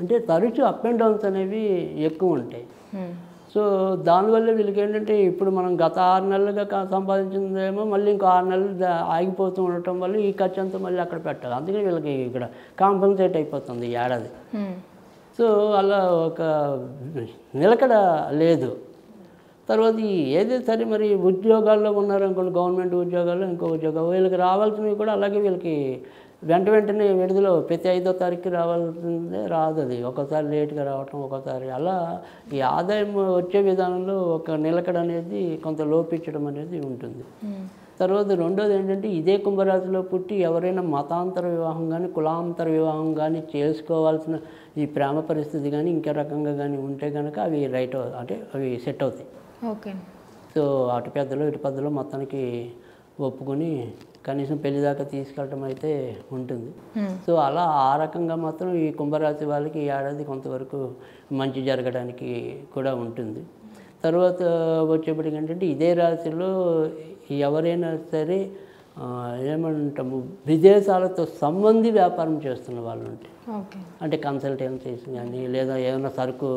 అంటే తరచు అప్ అండ్ డౌన్స్ అనేవి ఎక్కువ ఉంటాయి. సో దానివల్ల వీళ్ళకి ఏంటంటే ఇప్పుడు మనం గత 6 నెలలుగా సంపాదించిందేమో మళ్ళీ ఇంకో 6 నెలలు ఆగిపోతూ ఉండటం వల్ల ఈ ఖర్చు అంతా మళ్ళీ అక్కడ పెట్టాలి. అందుకని వీళ్ళకి ఇక్కడ కాంపన్సేట్ అయిపోతుంది ఈ ఏడాది. సో అలా ఒక నిలకడ లేదు. తర్వాత ఏదైతే సరే మరి ఉద్యోగాల్లో ఉన్నారనుకోండి, గవర్నమెంట్ ఉద్యోగాల్లో ఇంకో ఉద్యోగం వీళ్ళకి రావాల్సినవి కూడా అలాగే వీళ్ళకి వెంటనే విడుదల ప్రతి 5వ తారీఖుకి రావాల్సిందే రాదు. అది ఒకసారి లేట్గా రావటం, ఒకసారి అలా ఈ ఆదాయం వచ్చే విధానంలో ఒక నిలకడ అనేది కొంత లోపించడం అనేది ఉంటుంది. తర్వాత రెండోది ఏంటంటే ఇదే కుంభరాశిలో పుట్టి ఎవరైనా మతాంతర వివాహం కానీ కులాంతర వివాహం కానీ చేసుకోవాల్సిన ఈ ప్రేమ పరిస్థితి కానీ ఇంకే రకంగా కానీ ఉంటే కనుక అవి రైట్ అంటే అవి సెట్ అవుతాయి. ఓకే. సో అటు పెద్దలు ఇటు పెద్దలు మొత్తానికి ఒప్పుకొని కనీసం పెళ్లి దాకా తీసుకెళ్ళటం అయితే ఉంటుంది. సో అలా ఆ రకంగా మాత్రం ఈ కుంభరాశి వాళ్ళకి ఈ ఏడాది కొంతవరకు మంచి జరగడానికి కూడా ఉంటుంది. తర్వాత వచ్చేప్పటికి ఏంటంటే ఇదే రాశిలో ఎవరైనా సరే ఏమంటాము విదేశాలతో సంబంధి వ్యాపారం చేస్తున్న వాళ్ళు ఉంటే, అంటే కన్సల్టెన్సీస్ కానీ లేదా ఏమైనా సరుకు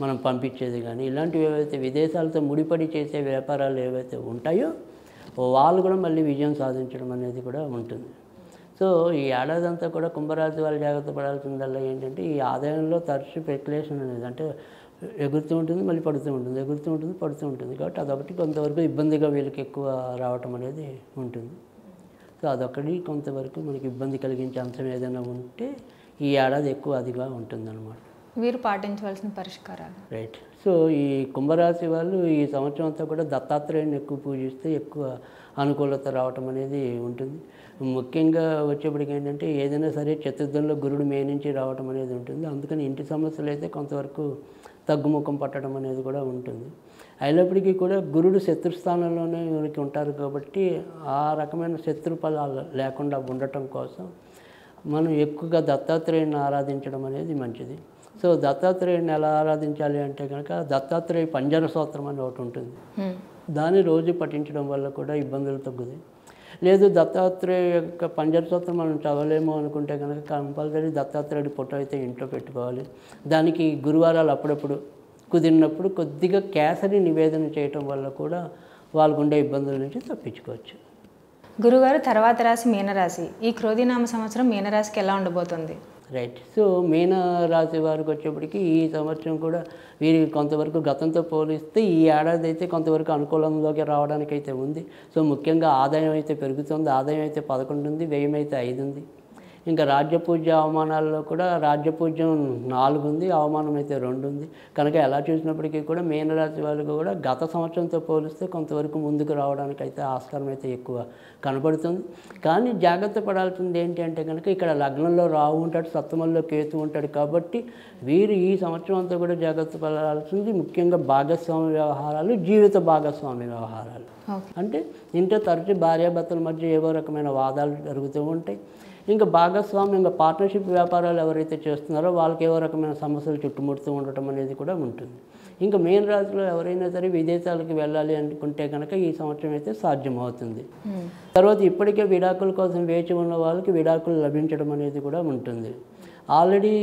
మనం పంపించేది కానీ ఇలాంటివి ఏవైతే విదేశాలతో ముడిపడి చేసే వ్యాపారాలు ఏవైతే ఉంటాయో వాళ్ళు కూడా మళ్ళీ విజయం సాధించడం అనేది కూడా ఉంటుంది. సో ఈ ఏడాది అంతా కూడా కుంభరాశి వాళ్ళు జాగ్రత్త పడాల్సిందల్లా ఏంటంటే ఈ ఆదాయంలో తరచు స్పెక్యులేషన్ అనేది అంటే ఎగురుతూ ఉంటుంది, మళ్ళీ పడుతూ ఉంటుంది, ఎగురుతూ ఉంటుంది, పడుతూ ఉంటుంది. కాబట్టి అదొకటి కొంతవరకు ఇబ్బందిగా వీళ్ళకి ఎక్కువ రావటం అనేది ఉంటుంది. సో అదొకటి కొంతవరకు మనకి ఇబ్బంది కలిగించే అంశం ఏదైనా ఉంటే ఈ ఏడాది ఎక్కువ అదిగా ఉంటుందన్నమాట. వీరు పాటించవలసిన పరిష్కారాలు రైట్. సో ఈ కుంభరాశి వాళ్ళు ఈ సంవత్సరం అంతా కూడా దత్తాత్రేయుని ఎక్కువ పూజిస్తే ఎక్కువ అనుకూలత రావటం అనేది ఉంటుంది. ముఖ్యంగా వచ్చేప్పటికి ఏంటంటే ఏదైనా సరే చతుర్థంలో గురుడు మే నుంచి రావటం అనేది ఉంటుంది. అందుకని ఇంటి సమస్యలు అయితే కొంతవరకు తగ్గుముఖం పట్టడం అనేది కూడా ఉంటుంది. అయినప్పటికీ కూడా గురుడు శత్రుస్థానంలోనే వీరికి ఉంటారు కాబట్టి ఆ రకమైన శత్రు ఫలాలు లేకుండా ఉండటం కోసం మనం ఎక్కువగా దత్తాత్రేయుని ఆరాధించడం అనేది మంచిది. సో దత్తాత్రేయుని ఎలా ఆరాధించాలి అంటే కనుక దత్తాత్రేయ పంజర స్తోత్రం అని ఒకటి ఉంటుంది, దాన్ని రోజు పఠించడం వల్ల కూడా ఇబ్బందులు తగ్గుతాయి. లేదు దత్తాత్రేయ యొక్క పంజర స్తోత్రం మనం చదవలేము అనుకుంటే కనుక కంపల్సరీ దత్తాత్రేయుడి ఫోటో అయితే ఇంట్లో పెట్టుకోవాలి. దానికి గురువారాలు అప్పుడప్పుడు కుదిరినప్పుడు కొద్దిగా కేసరి నివేదన చేయటం వల్ల కూడా వాళ్ళకు ఉండే ఇబ్బందుల నుంచి తప్పించుకోవచ్చు. గురుగారు, తర్వాత రాశి మీనరాశి. ఈ క్రోధినామ సంవత్సరం మీనరాశికి ఎలా ఉండబోతుంది? రైట్. సో మీన రాశి వారికి వచ్చేప్పటికి ఈ సంవత్సరం కూడా వీరికి కొంతవరకు గతంతో పోలిస్తే ఈ ఏడాది అయితే కొంతవరకు అనుకూలంలోకి రావడానికి అయితే ఉంది. సో ముఖ్యంగా ఆదాయం అయితే పెరుగుతుంది. ఆదాయం అయితే 11 ఉంది, వ్యయం అయితే 5 ఉంది. ఇంకా రాజ్యపూజ్య అవమానాల్లో కూడా రాజ్యపూజ్యం 4 ఉంది, అవమానం అయితే 2 ఉంది. కనుక ఎలా చూసినప్పటికీ కూడా మీనరాశి వాళ్ళకు కూడా గత సంవత్సరంతో పోలిస్తే కొంతవరకు ముందుకు రావడానికి అయితే ఆస్కారం అయితే ఎక్కువ కనపడుతుంది. కానీ జాగ్రత్త పడాల్సింది ఏంటి అంటే కనుక ఇక్కడ లగ్నంలో రాహు ఉంటాడు, సప్తమంలో కేతు ఉంటాడు. కాబట్టి వీరు ఈ సంవత్సరం అంతా కూడా జాగ్రత్త పడాల్సింది ముఖ్యంగా భాగస్వామి వ్యవహారాలు, జీవిత భాగస్వామి వ్యవహారాలు. అంటే ఇంట్లో తరచు భార్యాభర్తల మధ్య ఏవో రకమైన వాదాలు జరుగుతూ ఉంటాయి. ఇంకా భాగస్వామ్యంగా పార్ట్నర్షిప్ వ్యాపారాలు ఎవరైతే చేస్తున్నారో వాళ్ళకి ఏవో రకమైన సమస్యలు చుట్టుముడుతూ ఉండటం అనేది కూడా ఉంటుంది. ఇంకా మీన రాశిలో ఎవరైనా సరే విదేశాలకు వెళ్ళాలి అనుకుంటే కనుక ఈ సంవత్సరం అయితే సాధ్యమవుతుంది. తర్వాత ఇప్పటికే విడాకుల కోసం వేచి ఉన్న వాళ్ళకి విడాకులు లభించడం అనేది కూడా ఉంటుంది. ఆల్రెడీ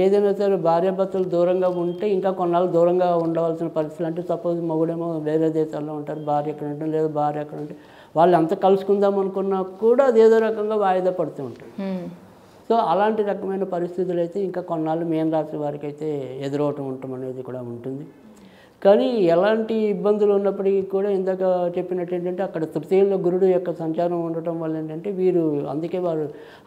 ఏదైనా సరే భార్యాభర్తలు దూరంగా ఉంటే ఇంకా కొన్నాళ్ళు దూరంగా ఉండవలసిన పరిస్థితులు, అంటే సపోజ్ మొగుడేమో వేరే దేశాల్లో ఉంటారు, భార్య ఎక్కడ ఉంటుంది, లేదా భార్య ఎక్కడ ఉంటే వాళ్ళు అంతా కలుసుకుందాం అనుకున్నా కూడా అది ఏదో రకంగా వాయిదా పడుతూ ఉంటుంది. సో అలాంటి రకమైన పరిస్థితులు అయితే ఇంకా కొన్నాళ్ళు మీన రాశి వారికి అయితే ఎదురవటం ఉండటం అనేది కూడా ఉంటుంది. కానీ ఎలాంటి ఇబ్బందులు ఉన్నప్పటికీ కూడా ఇందాక చెప్పినట్టు ఏంటంటే అక్కడ తృతీయంలో గురుడు యొక్క సంచారం ఉండటం వల్ల ఏంటంటే వీరు అందుకే వారు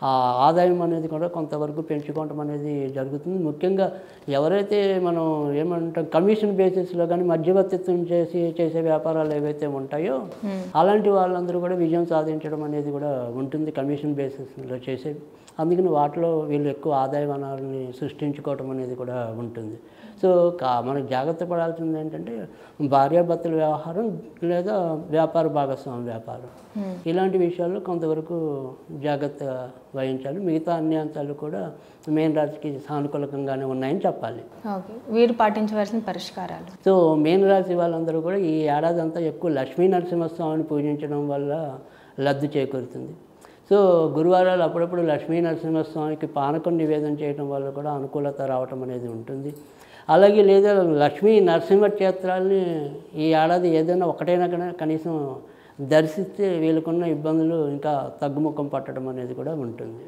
ఆ ఆదాయం అనేది కూడా కొంతవరకు పెంచుకోవటం అనేది జరుగుతుంది. ముఖ్యంగా ఎవరైతే మనం ఏమంటాం కమిషన్ బేసిస్లో కానీ మధ్యవర్తిత్వం చేసే వ్యాపారాలు ఏవైతే ఉంటాయో అలాంటి వాళ్ళందరూ కూడా విజయం సాధించడం అనేది కూడా ఉంటుంది కమిషన్ బేసిస్లో చేసేవి. అందుకని వాటిలో వీళ్ళు ఎక్కువ ఆదాయ వనరుల్ని సృష్టించుకోవటం అనేది కూడా ఉంటుంది. సో మనకు జాగ్రత్త పడాల్సింది ఏంటంటే భార్యాభర్తల వ్యవహారం లేదా వ్యాపార భాగస్వామ్య వ్యాపారం, ఇలాంటి విషయాల్లో కొంతవరకు జాగ్రత్త వహించాలి. మిగతా అన్ని అంశాలు కూడా మీన రాశికి సానుకూలంగానే ఉన్నాయని చెప్పాలి. వీరు పాటించవలసిన పరిష్కారాలు. సో మీన రాశి వాళ్ళందరూ కూడా ఈ ఏడాది అంతా ఎక్కువ లక్ష్మీ నరసింహస్వామిని పూజించడం వల్ల లబ్ధి చేకూరుతుంది. సో గురువారాలు అప్పుడప్పుడు లక్ష్మీ నరసింహస్వామికి పానకం నివేదన చేయడం వల్ల కూడా అనుకూలత రావటం అనేది ఉంటుంది. అలాగే లేదా లక్ష్మీ నరసింహ క్షేత్రాలని ఈ ఏడాది ఏదైనా ఒకటైనా కనీసం దర్శిస్తే వీళ్ళకున్న ఇబ్బందులు ఇంకా తగ్గుముఖం పట్టడం అనేది కూడా ఉంటుంది.